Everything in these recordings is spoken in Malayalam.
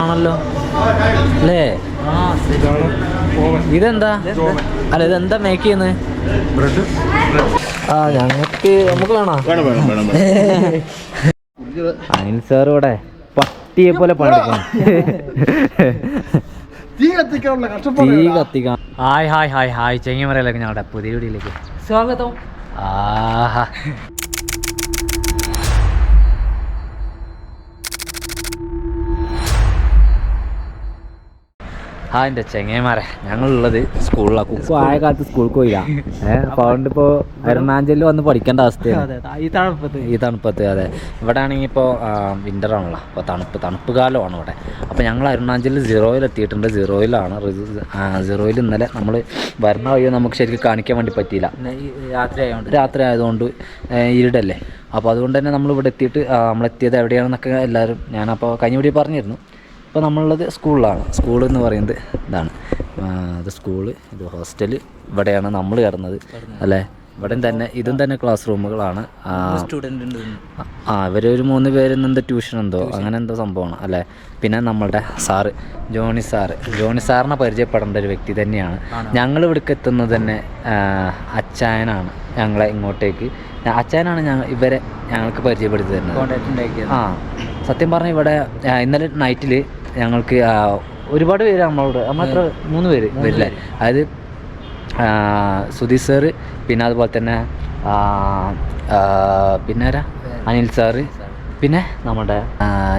ആണല്ലോ അല്ലേ? ഇതെന്താ? അല്ല ഇതെന്താ മേക്ക് ചെയ്യുന്നത്? ബ്രെഡ്. ആ ഞങ്ങൾക്ക് നമുക്ക് വേണോ? അനിൽ സാർ ഇവിടെ പട്ടിയെ പോലെ പണിയെടുക്കണം. തീ കത്തിക്കാൻ. ഹായ് ഹായ് ഹായ് ഹായ് ചെങ്ങിമറയിലേക്ക് ഞങ്ങളുടെ പുതിയ വീഡിയോയിലേക്ക് സ്വാഗതം. ആഹാ എൻ്റെ ചെങ്ങന്മാരെ ഞങ്ങളുള്ളത് സ്കൂളിലാണ്. കുക്കു ആയ കാലത്ത് സ്കൂളിൽ പോയില്ല. അപ്പോൾ അതുകൊണ്ട് ഇപ്പോൾ അരുണാചലിൽ വന്ന് പഠിക്കേണ്ട അവസ്ഥയാണ് ഈ തണുപ്പത്ത്. അതെ, ഇവിടെ ആണെങ്കിൽ ഇപ്പോൾ വിൻ്റർ ആണല്ലോ, അപ്പോൾ തണുപ്പ് കാലമാണ് ഇവിടെ. അപ്പോൾ ഞങ്ങൾ അരുണാചലിൽ സീറോയിലെത്തിയിട്ടുണ്ട്. സീറോയിൽ ഇന്നലെ നമ്മൾ വരുന്ന വഴിയോ നമുക്ക് ശരിക്കും കാണിക്കാൻ വേണ്ടി പറ്റിയില്ല, രാത്രി ആയതുകൊണ്ട് ഇരുടല്ലേ. അപ്പോൾ അതുകൊണ്ട് തന്നെ നമ്മളിവിടെ എത്തിയിട്ട് നമ്മളെത്തിയത് എവിടെയാണെന്നൊക്കെ എല്ലാവരും ഞാനപ്പോൾ കഴിഞ്ഞ വീഡിയോ പറഞ്ഞിരുന്നു. ഇപ്പോൾ നമ്മളുള്ളത് സ്കൂളിലാണ്. സ്കൂൾ എന്ന് പറയുന്നത് ഇതാണ്. ഇത് സ്കൂള്, ഇത് ഹോസ്റ്റൽ. ഇവിടെയാണ് നമ്മൾ കിടന്നത് അല്ലേ? ഇവിടെ തന്നെ ഇതും തന്നെ ക്ലാസ് റൂമുകളാണ്. ഇവരൊരു 3 പേരിൽ നിന്ന് ട്യൂഷൻ എന്തോ അങ്ങനെ എന്തോ സംഭവമാണ് അല്ലേ? പിന്നെ നമ്മളുടെ സാറ് ജോണി സാറിനെ പരിചയപ്പെടേണ്ട ഒരു വ്യക്തി തന്നെയാണ്. ഞങ്ങൾ ഇവിടേക്ക് എത്തുന്നത് തന്നെ അച്ചായനാണ് ഞങ്ങളെ ഇങ്ങോട്ടേക്ക്. അച്ചായനാണ് ഇവരെ ഞങ്ങൾക്ക് പരിചയപ്പെടുത്തി തരുന്നത്. സത്യം പറഞ്ഞാൽ ഇവിടെ ഇന്നലെ നൈറ്റിൽ ഞങ്ങൾക്ക് ഒരുപാട് പേര് നമ്മളെത്ര 3 പേര് വരില്ലേ? അതായത് സുധീഷ് സാറ്, പിന്നെ അതുപോലെ തന്നെ പിന്നെ ആരാ, അനിൽ സാറ്, പിന്നെ നമ്മുടെ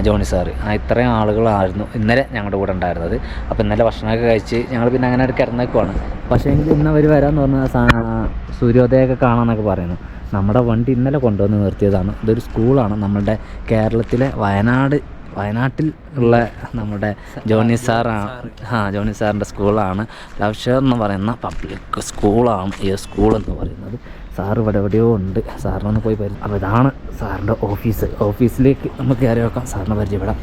ജോണി സാറ്. ഇത്രയും ആളുകളായിരുന്നു ഇന്നലെ ഞങ്ങളുടെ കൂടെ ഉണ്ടായിരുന്നത്. അപ്പോൾ ഇന്നലെ ഭക്ഷണമൊക്കെ കഴിച്ച് ഞങ്ങൾ പിന്നെ അങ്ങനെ ഒരു കിടന്നേക്കുവാണ്. പക്ഷേ എങ്കിൽ ഇന്ന് അവർ വരാമെന്ന് പറഞ്ഞാൽ സൂര്യോദയമൊക്കെ കാണാമെന്നൊക്കെ പറയുന്നു. നമ്മുടെ വണ്ടി ഇന്നലെ കൊണ്ടുവന്ന് നിർത്തിയതാണ്. ഇതൊരു സ്കൂളാണ് നമ്മളുടെ കേരളത്തിലെ വയനാട്ടിൽ ഉള്ള നമ്മുടെ ജോണി സാറിൻ്റെ സ്കൂളാണ്. ലവ്ഷർ എന്ന് പറയുന്ന പബ്ലിക് സ്കൂളാണ് ഈ സ്കൂളെന്ന് പറയുന്നത്. സാറ് ഇവിടെ എവിടെയോ ഉണ്ട്, സാറിനൊന്ന് പോയി അപ്പോൾ ഇതാണ് സാറിൻ്റെ ഓഫീസിലേക്ക് നമുക്ക് കയറി വെക്കാം, സാറിനെ പരിചയപ്പെടാം.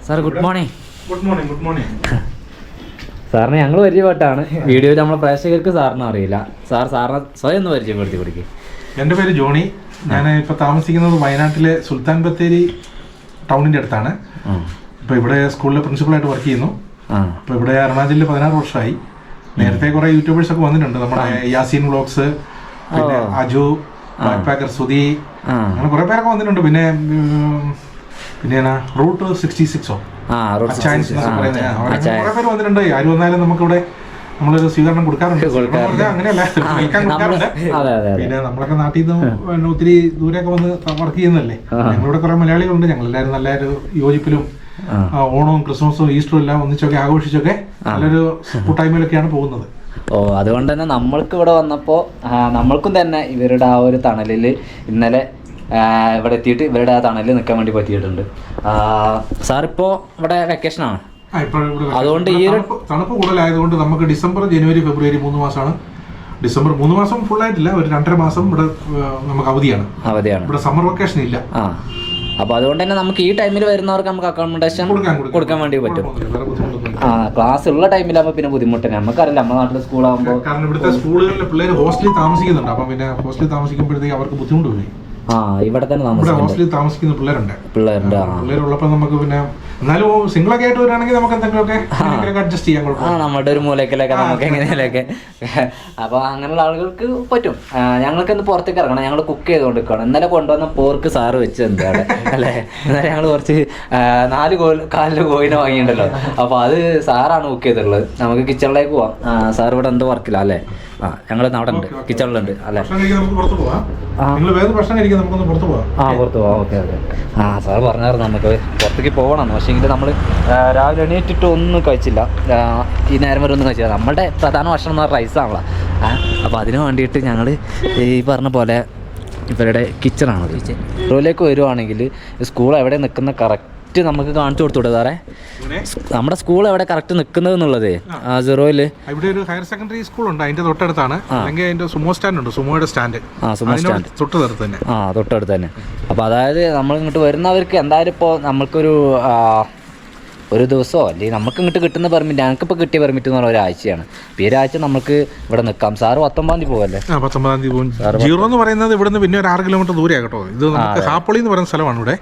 Sir good morning. Good morning. സാറിനെ ഞങ്ങൾ പരിചയപ്പെട്ടാണ് വീഡിയോയിൽ. നമ്മളെ പ്രേക്ഷകർക്ക് സാറിനെ അറിയില്ല. സാറിനെ സ്വയം ഒന്ന് പരിചയപ്പെടുത്തി കൊടുക്കുക. എൻ്റെ പേര് ജോണി. ഞാൻ ഇപ്പോൾ താമസിക്കുന്നത് വയനാട്ടിലെ സുൽത്താൻ ബത്തേരി ടൗണിൻ്റെ അടുത്താണ്. ഇപ്പോൾ ഇവിടെ സ്കൂളിലെ പ്രിൻസിപ്പളായിട്ട് വർക്ക് ചെയ്യുന്നു. ഇപ്പോൾ ഇവിടെ അരുണാചലിൽ 16 വർഷമായി. നേരത്തെ കുറേ യൂട്യൂബേഴ്സ് ഒക്കെ വന്നിട്ടുണ്ട്. നമ്മുടെ യാസീൻ വ്ളോഗ്സ്, പിന്നെ അജു, ബാക്ക് പാക്കർ സുധി, അങ്ങനെ കുറേ പേരൊക്കെ വന്നിട്ടുണ്ട്. പിന്നെ റൂട്ട് 66 കുറേ പേര് വന്നിട്ടുണ്ട്. ആര് വന്നാലും നമുക്കിവിടെ നമ്മളൊരു സ്വീകരണം കൊടുക്കാറുണ്ട്. അങ്ങനെയല്ല, പിന്നെ നമ്മളൊക്കെ നാട്ടിൽ നിന്ന് ഒത്തിരി ദൂരെയൊക്കെ വന്ന് വർക്ക് ചെയ്യുന്നതല്ലേ. ഞങ്ങളിവിടെ കുറെ മലയാളികളുണ്ട്. ഞങ്ങളെല്ലാവരും നല്ലൊരു യോജിപ്പിലും ഓണവും ക്രിസ്മസും ഈസ്റ്ററും എല്ലാം ഒന്നിച്ചൊക്കെ ആഘോഷിച്ചൊക്കെ നല്ലൊരു കൂട്ടായ്മയിലൊക്കെയാണ് പോകുന്നത്. അതുകൊണ്ട് തന്നെ നമ്മൾക്ക് ഇവിടെ വന്നപ്പോൾ നമ്മൾക്കും തന്നെ ഇവരുടെ ആ ഒരു തണലിൽ ഇന്നലെ ഇവിടെ എത്തിയിട്ട് ഇവരുടെ ആ തണലിൽ നിൽക്കാൻ വേണ്ടി പറ്റിയിട്ടുണ്ട്. സാറിപ്പോൾ ഇവിടെ വെക്കേഷനാണ്. അതുകൊണ്ട് ഈ ഒരു തണുപ്പ് കൂടുതലായതുകൊണ്ട് നമുക്ക് ഡിസംബർ, ജനുവരി, ഫെബ്രുവരി 3 മാസമാണ്. ഡിസംബർ 3 മാസം ഫുൾ ആയിട്ടില്ല, ഒരു 2.5 മാസം ഇവിടെ നമുക്ക് അവധിയാണ്. ഇവിടെ സമ്മർ വെക്കേഷൻ ഇല്ല. അപ്പോൾ അതുകൊണ്ട് തന്നെ നമുക്ക് ഈ ടൈമിൽ വരുന്നവർക്ക് നമുക്ക് അക്കോമഡേഷൻ കൊടുക്കാൻ വേണ്ടി പറ്റും. ക്ലാസ് ഉള്ള ടൈമിലാകുമ്പോൾ പിന്നെ ബുദ്ധിമുട്ട് നമുക്കറിയില്ല. നമ്മുടെ നാട്ടിലെ സ്കൂളാകുമ്പോൾ കാരണം ഇവിടുത്തെ സ്കൂളുകളിലെ പിള്ളേർ ഹോസ്റ്റലിൽ താമസിക്കുന്നുണ്ട്. അപ്പം പിന്നെ ഹോസ്റ്റലിൽ താമസിക്കുമ്പോഴത്തേക്ക് അവർക്ക് ബുദ്ധിമുട്ട് വരും. ഇവിടെ തന്നെ ഹോസ്റ്റലിൽ താമസിക്കുന്ന പിള്ളേരുണ്ട്. പിള്ളേരുള്ളപ്പോൾ നമുക്ക് പിന്നെ എന്നാലും സിംഗിളൊക്കെ ആയിട്ട് വരികയാണെങ്കിൽ നമുക്ക് എന്തെങ്കിലുമൊക്കെ അഡ്ജസ്റ്റ് ചെയ്യാൻ കുഴപ്പമില്ല. നമ്മുടെ ഒരു മൂലക്കിലൊക്കെ നമുക്ക് എങ്ങനെയൊക്കെ. അപ്പോൾ അങ്ങനെയുള്ള ആളുകൾക്ക് പറ്റും. ഞങ്ങൾക്ക് ഇന്ന് പുറത്തേക്ക് ഇറങ്ങണം. ഞങ്ങൾ കുക്ക് ചെയ്തുകൊണ്ടിരിക്കുകയാണ്. ഇന്നലെ കൊണ്ടുവന്ന പോർക്ക് സാറ് വെച്ച് എന്താണ് അല്ലേ? ഇന്നലെ ഞങ്ങൾ കുറച്ച് 4 കാലിൽ കോയിനെ വാങ്ങിയിട്ടുണ്ടല്ലോ. അപ്പോൾ അത് സാറാണ് കുക്ക് ചെയ്തിട്ടുള്ളത്. നമുക്ക് കിച്ചണിലേക്ക് പോവാം. സാർ ഇവിടെ എന്തോ വർക്കില്ല അല്ലേ? ഞങ്ങൾ അവിടെ ഉണ്ട്, കിച്ചണിലുണ്ട് അല്ലേ? പുറത്ത് പോവാം. ഓക്കെ. സാർ പറഞ്ഞായിരുന്നു നമുക്ക് പുറത്തേക്ക് പോകണം. പക്ഷേ എങ്കിൽ നമ്മൾ രാവിലെ എണീറ്റിട്ട് ഒന്നും കഴിച്ചില്ല. ഈ നേരം വരെ ഒന്നും കഴിച്ചില്ല. നമ്മുടെ പ്രധാന ഭക്ഷണം എന്ന് പറഞ്ഞാൽ റൈസാണല്ലോ. അപ്പോൾ അതിന് വേണ്ടിയിട്ട് ഞങ്ങൾ ഈ പറഞ്ഞ പോലെ ഇവരുടെ കിച്ചണാണ്. റോയിലേക്ക് വരുവാണെങ്കിൽ സ്കൂൾ എവിടെ നിൽക്കുന്ന കറക്റ്റ് നമുക്ക് കാണിച്ചു കൊടുത്തൂടെ സാറേ? നമ്മുടെ സ്കൂൾ എവിടെ കറക്റ്റ് നിൽക്കുന്നത് എന്നുള്ളത് സീറോയില് ഇവിടെ ഒരു ഹയർ സെക്കൻഡറി സ്കൂൾ ഉണ്ട്. അതിന്റെ തൊട്ടടുത്താണ്. അല്ലെങ്കിൽ അതിന്റെ സുമോ സ്റ്റാൻഡ് ഉണ്ട്. സുമോയുടെ സ്റ്റാൻഡ് തൊട്ടടുത്ത് തന്നെ. അപ്പോൾ അതായത് നമ്മൾ ഇങ്ങോട്ട് വരുന്നവർക്ക് എന്തായാലും ഇപ്പോൾ നമ്മൾക്കൊരു ഒരു ദിവസമോ അല്ലെങ്കിൽ നമുക്ക് ഇങ്ങോട്ട് കിട്ടുന്ന പെർമിറ്റ്, ഞങ്ങൾക്കിപ്പോൾ കിട്ടിയ പെർമിറ്റ് എന്ന് പറഞ്ഞാൽ ഒരാഴ്ചയാണ്. ഇപ്പോൾ ഈ ഒരാഴ്ച നമുക്ക് ഇവിടെ നിൽക്കാം. സാറ് 19 തീയതി പോകല്ലേ? 19 തീയതി പോകും. ജീറോ എന്ന് പറയുന്നത് ഇവിടുന്ന് പിന്നെ ഒരു 6 കിലോമീറ്റർ ദൂരെയാണ് കേട്ടോ. ഇത് നമുക്ക് ഹാപ്പളി എന്ന് പറയുന്ന സ്ഥലമാണ് ഇവിടെ.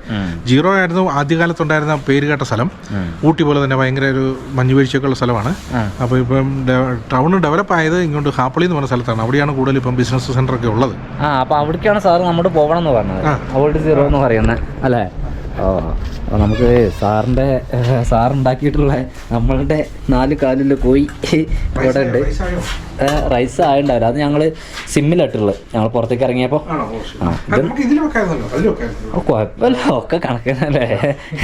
ജീറോ ആയിരുന്നു ആദ്യകാലത്തുണ്ടായിരുന്ന പേര് കേട്ട സ്ഥലം. ഊട്ടി പോലെ തന്നെ ഭയങ്കര ഒരു മഞ്ഞുവീഴ്ചയൊക്കെ ഉള്ള സ്ഥലമാണ്. അപ്പോൾ ഇപ്പം ടൗൺ ഡെവലപ്പ് ആയത് ഇങ്ങോട്ട് ഹാപ്പളി എന്ന് പറഞ്ഞ സ്ഥലത്താണ്. അവിടെയാണ് കൂടുതൽ ഇപ്പം ബിസിനസ് സെൻ്റർ ഒക്കെ ഉള്ളത്. അപ്പോൾ അവിടേക്കാണ് സാറ് നമ്മോട് പോകണം എന്ന് പറഞ്ഞത്, അവളുടെ സീറോ എന്ന് പറയുന്നത് അല്ലേ? അപ്പോൾ നമുക്ക് സാറുണ്ടാക്കിയിട്ടുള്ള നമ്മളുടെ 4 കാലിൽ കോഴി ഇവിടെ ഉണ്ട്. റൈസ് ആയിട്ടുണ്ടാവില്ല, അത് ഞങ്ങൾ സിമ്മിലിട്ടുള്ളത്. ഞങ്ങൾ പുറത്തേക്ക് ഇറങ്ങിയപ്പോൾ കുഴപ്പമില്ല, ഒക്കെ കണക്കല്ലേ.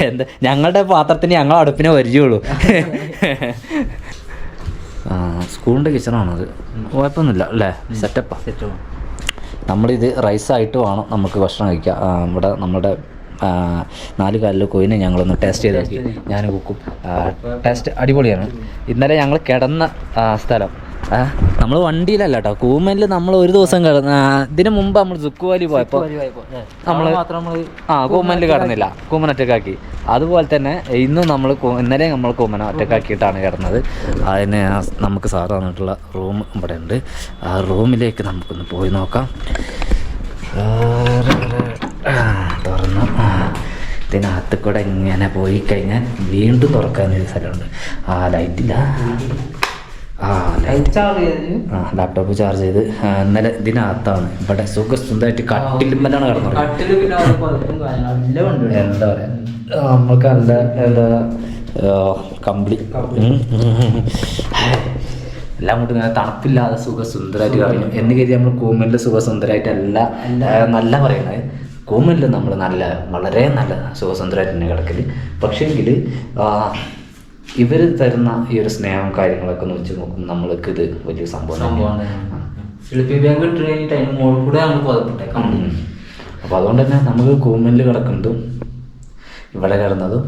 എന്താ ഞങ്ങളുടെ പാത്രത്തിന് ഞങ്ങൾ അടുപ്പിനെ പരിചയമുള്ളൂ. സ്കൂളിൻ്റെ കിച്ചണാണത്, കുഴപ്പമൊന്നുമില്ല അല്ലേ? സെറ്റപ്പാണ്. നമ്മളിത് റൈസായിട്ട് വേണം നമുക്ക് ഭക്ഷണം കഴിക്കാം. ഇവിടെ നമ്മുടെ 4 കാലിൽ കോയിനെ ഞങ്ങളൊന്ന് ടേസ്റ്റ് ചെയ്ത് നോക്കി. ഞാൻ കുക്കും. ടേസ്റ്റ് അടിപൊളിയാണ്. ഇന്നലെ ഞങ്ങൾ കിടന്ന സ്ഥലം നമ്മൾ വണ്ടിയിലല്ല കേട്ടോ, കൂമലിൽ നമ്മൾ ഒരു ദിവസം കിടന്ന. ഇതിന് മുമ്പ് നമ്മൾ സുക്കുവാലി പോയപ്പോൾ നമ്മൾ കൂമലിൽ കിടന്നില്ല, കൂമൻ ഒറ്റക്കാക്കി. അതുപോലെ തന്നെ ഇന്നും ഇന്നലെ നമ്മൾ കൂമന ഒറ്റക്കാക്കിയിട്ടാണ് കിടന്നത്. അതിന് നമുക്ക് സാറ് തന്നിട്ടുള്ള റൂം ഇവിടെ ഉണ്ട്. ആ റൂമിലേക്ക് നമുക്കൊന്ന് പോയി നോക്കാം. തുറന്നു. ഇതിനകത്ത് കൂടെ ഇങ്ങനെ പോയി കഴിഞ്ഞാൽ വീണ്ടും തുറക്കാനൊരു സ്ഥലമുണ്ട്. ലൈറ്റില്ല. ലാപ്ടോപ്പ് ചാർജ് ചെയ്ത് ഇന്നലെ ഇതിനകത്താണ്. ഇവിടെ സുഖസുന്ദരമായിട്ട് കട്ടിലുമ്മലാണ് കിടന്നത്. എന്താ പറയാ, നമുക്ക് നല്ല എന്താ കമ്പിളി എല്ലാം കൊണ്ട് ഇങ്ങനെ തണുപ്പില്ലാതെ സുഖസുന്ദരമായിട്ട് കളഞ്ഞു എന്ന് കരുതി നമ്മൾ കൂമലിൽ സുഖസുന്ദരമായിട്ടല്ല നല്ല പറയുന്നത്. കൂമലിൽ നമ്മൾ വളരെ നല്ല സുഖസുന്ദരമായിട്ട് തന്നെ കിടക്കല്. പക്ഷേങ്കിൽ ഇവർ തരുന്ന ഈ ഒരു സ്നേഹം കാര്യങ്ങളൊക്കെ ഒന്ന് വെച്ച് നോക്കുമ്പോൾ നമ്മൾക്ക് ഇത് വലിയ സംഭവമാണ്. അപ്പോൾ അതുകൊണ്ട് തന്നെ നമുക്ക് കൂമലിൽ കിടക്കുന്നതും ഇവിടെ കിടന്നതും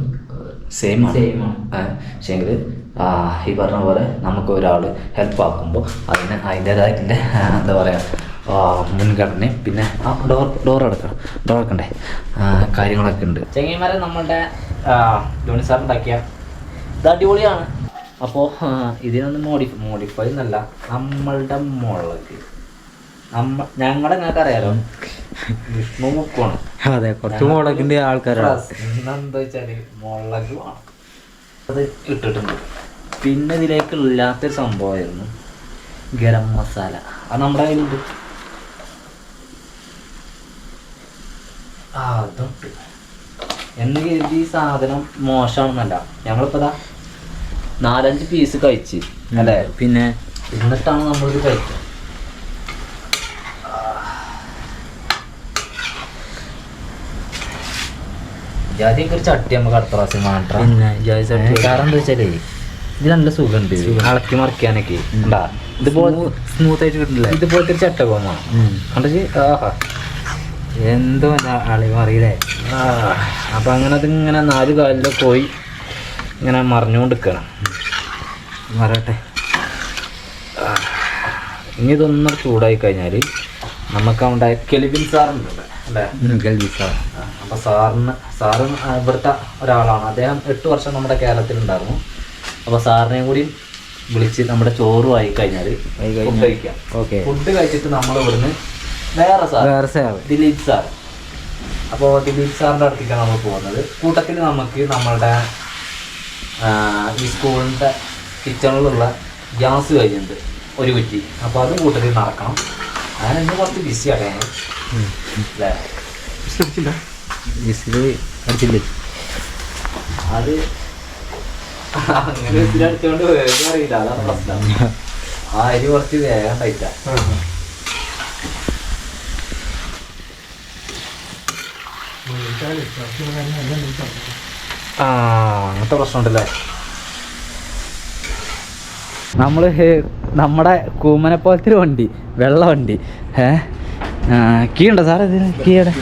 സെയിം ആണ്. പക്ഷേങ്കിൽ ഈ പറഞ്ഞ പോലെ നമുക്ക് ഒരാൾ ഹെൽപ്പ് ആക്കുമ്പോൾ അതിൻ്റേതായിട്ടുള്ള എന്താ പറയുക മുൻഗണനയും പിന്നെ ഡോർ അടക്കണ്ടേ കാര്യങ്ങളൊക്കെ ഉണ്ട്. ചെങ്ങന്മാരെ നമ്മളുടെ ജോണി സാർ ഉണ്ടാക്കിയ ഇത് അടിപൊളിയാണ്. അപ്പോൾ ഇതിനൊന്നും മോഡിഫൈ എന്നല്ല, നമ്മളുടെ മുളക് ഞങ്ങളുടെ നിങ്ങൾക്ക് അറിയാലോ വിഷ്ണു മുക്കാണ്. അതെ, കുറച്ച് മുളകിൻ്റെ ആൾക്കാരാണ്. എന്താ വെച്ചാൽ മുളക് വേണം, അത് ഇട്ടിട്ടുണ്ട്. പിന്നെ ഇതിലേക്ക് ഇല്ലാത്തൊരു സംഭവമായിരുന്നു ഗരം മസാല. അത് നമ്മുടെ കയ്യിലുണ്ട്. അതുണ്ട് എന്ന് കരുതി ഈ സാധനം മോശമാണെന്നല്ല. ഞങ്ങളിപ്പോൾ 4-5 പീസ് കഴിച്ച് അല്ലേ, പിന്നെ എന്നിട്ടാണ് നമ്മളിത് കഴിച്ചത്. ജാതിയൊക്കെ ഒരു ചട്ടി നമുക്ക് അടുത്ത പ്രാവശ്യം മാറ്റാം. പിന്നെ ജാതി ചട്ടി കാരണം എന്താ വെച്ചാലേ ഇത് നല്ല സുഖമുണ്ട് ഇളക്കി മറിക്കാനൊക്കെ ഉണ്ടാ. ഇതുപോലെ സ്മൂത്ത് ആയിട്ട് കിട്ടില്ല. ഇതുപോലത്തെ ഒരു ചട്ടകമാണ് കണ്ടിട്ട് എന്തോ അളിവ് അറിയില്ലേ. അപ്പം അങ്ങനെ അതിങ്ങനെ 4 കാലിൽ പോയി ഇങ്ങനെ മറിഞ്ഞുകൊണ്ട് നിൽക്കണം. മറയട്ടെ. ഇനി ഇതൊന്നും ചൂടായി കഴിഞ്ഞാൽ നമുക്ക് അവിടെ കെൽവിൻ സാറുണ്ട് അല്ലേ? Kelvin sir. അപ്പോൾ സാറ് ഇവിടുത്തെ ഒരാളാണ്. അദ്ദേഹം 8 വർഷം നമ്മുടെ കേരളത്തിലുണ്ടായിരുന്നു. അപ്പോൾ സാറിനെയും കൂടി വിളിച്ച് നമ്മുടെ ചോറും ആയി കഴിഞ്ഞാൽ ഫുഡ് കഴിക്കാം. ഓക്കെ, ഫുഡ് കഴിച്ചിട്ട് നമ്മൾ ഇവിടുന്ന് വേറെ സാർ ദിലീപ് സാർ. അപ്പോൾ ദിലീപ് സാറിൻ്റെ അടുത്തേക്കാണ് നമ്മൾ പോകുന്നത്. കൂട്ടത്തിൽ നമുക്ക് നമ്മളുടെ ഈ സ്കൂളിൻ്റെ കിച്ചണിലുള്ള ഗ്യാസ് കഴിഞ്ഞിട്ടുണ്ട് 1 കുറ്റി. അപ്പോൾ അത് കൂട്ടത്തിൽ നടക്കണം. ഞാൻ ഇന്ന് കുറച്ച് ബിസിയാണ് അല്ലേ? അടിച്ചില്ലേ? അത് അങ്ങനെ അടിച്ചുകൊണ്ട് വേഗം അറിയില്ല, അതാണ് പ്രശ്നം. ആ അരി കുറച്ച് വേഗം ടൈറ്റാ. അങ്ങനത്തെ പ്രശ്നമുണ്ടല്ലേ. നമ്മൾ നമ്മുടെ കൂമനെ പോലത്തെ ഒരു വണ്ടി, വെള്ള വണ്ടി. കീ ഉണ്ടോ സാറേ ഇതിന്? കീയുടെ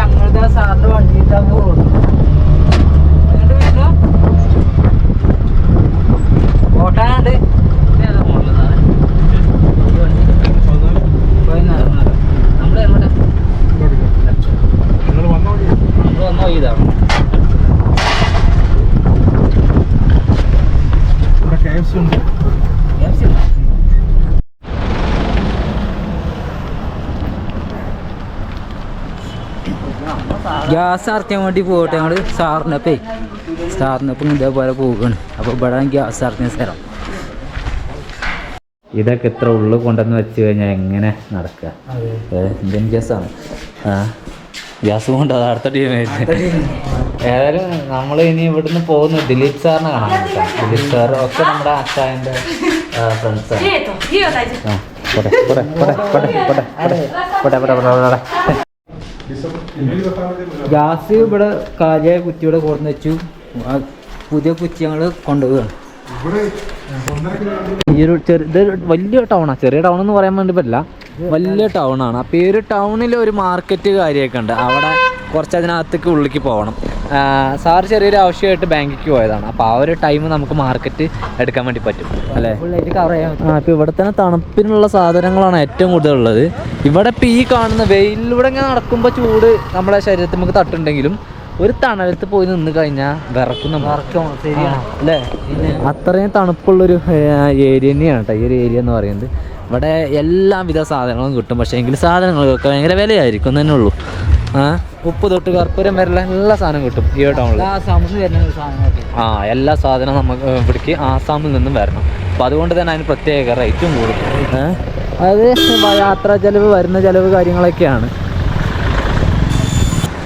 അങ്ങനത്തെ സാറിൻ്റെ വണ്ടി ഓട്ടാനുണ്ട്. നമ്മൾ ഗ്യാസ് നിറയ്ക്കാൻ വേണ്ടി പോയിട്ട് ഞങ്ങൾ സ്റ്റാറിനപ്പം ഇതേപോലെ പോവുകയാണ്. അപ്പോൾ ഇവിടെ ഗ്യാസ് നിറഞ്ഞ സ്ഥലം. ഇതൊക്കെ ഇത്ര ഉള്ളിൽ കൊണ്ടുവന്ന് വെച്ച് കഴിഞ്ഞാൽ എങ്ങനെ നടക്കുക? ഇന്ത്യൻ ഗ്യാസാണ്. ഗ്യാസ് കൊണ്ട് അത് അടുത്ത ടീമായിട്ട്. ഏതായാലും നമ്മൾ ഇനി ഇവിടുന്ന് പോകുന്നു ദിലീപ് സാറിനെ കാണാൻ പറ്റാം. ദിലീപ് സാർ ഒക്കെ നമ്മുടെ അച്ചായൻ്റെ ഫ്രണ്ട്സാണ്. ഗ്യാസ് ഇവിടെ കാര്യമായ കുറ്റി ഇവിടെ കൊടുന്ന് വെച്ചു. പുതിയ കുറ്റി ഞങ്ങൾ കൊണ്ടുപോവുകയാണ്. ഈ ഒരു ഇത് വലിയ ടൗണാണ്. ചെറിയ ടൗൺ എന്ന് പറയാൻ വേണ്ടി പറ്റില്ല, വലിയ ടൗണാണ്. അപ്പോൾ ഈ ഒരു ടൗണിൽ ഒരു മാർക്കറ്റ് കാര്യമൊക്കെ ഉണ്ട്. അവിടെ കുറച്ച് അതിനകത്തേക്ക് ഉള്ളിലേക്ക് പോകണം. സാർ ചെറിയൊരു ആവശ്യമായിട്ട് ബാങ്കിലേക്ക് പോയതാണ്. അപ്പോൾ ആ ഒരു ടൈം നമുക്ക് മാർക്കറ്റ് എടുക്കാൻ വേണ്ടി പറ്റും അല്ലേ? കവർ ചെയ്യാൻ. ഇപ്പോൾ ഇവിടെ തന്നെ തണുപ്പിനുള്ള സാധനങ്ങളാണ് ഏറ്റവും കൂടുതലുള്ളത്. ഇവിടെ ഇപ്പോൾ ഈ കാണുന്ന വെയിലിലൂടെ ഇങ്ങനെ നടക്കുമ്പോൾ ചൂട് നമ്മളെ ശരീരത്തിൽ നമുക്ക് തട്ടുണ്ടെങ്കിലും ഒരു തണലത്ത് പോയി നിന്ന് കഴിഞ്ഞാൽ വിറക്കും അല്ലേ? അത്രയും തണുപ്പുള്ളൊരു ഏരിയ തന്നെയാണ് കേട്ടോ ഈ ഒരു ഏരിയ എന്ന് പറയുന്നത്. ഇവിടെ എല്ലാവിധ സാധനങ്ങളും കിട്ടും. പക്ഷേ എങ്കിൽ സാധനങ്ങൾക്കൊക്കെ ഭയങ്കര വിലയായിരിക്കും തന്നെ ഉള്ളൂ. ഉപ്പ് തൊട്ട് കർപ്പൂരം വരെയുള്ള എല്ലാ സാധനവും കിട്ടും ഈ ടൗണിൽ. എല്ലാ സാധനവും നമുക്ക് ഇവിടേക്ക് ആസാമിൽ നിന്നും വരണം. അപ്പോൾ അതുകൊണ്ട് തന്നെ അതിന് പ്രത്യേക റേറ്റും കൂടും. അത് യാത്രാ ചിലവ്, വരുന്ന ചിലവ് കാര്യങ്ങളൊക്കെയാണ്.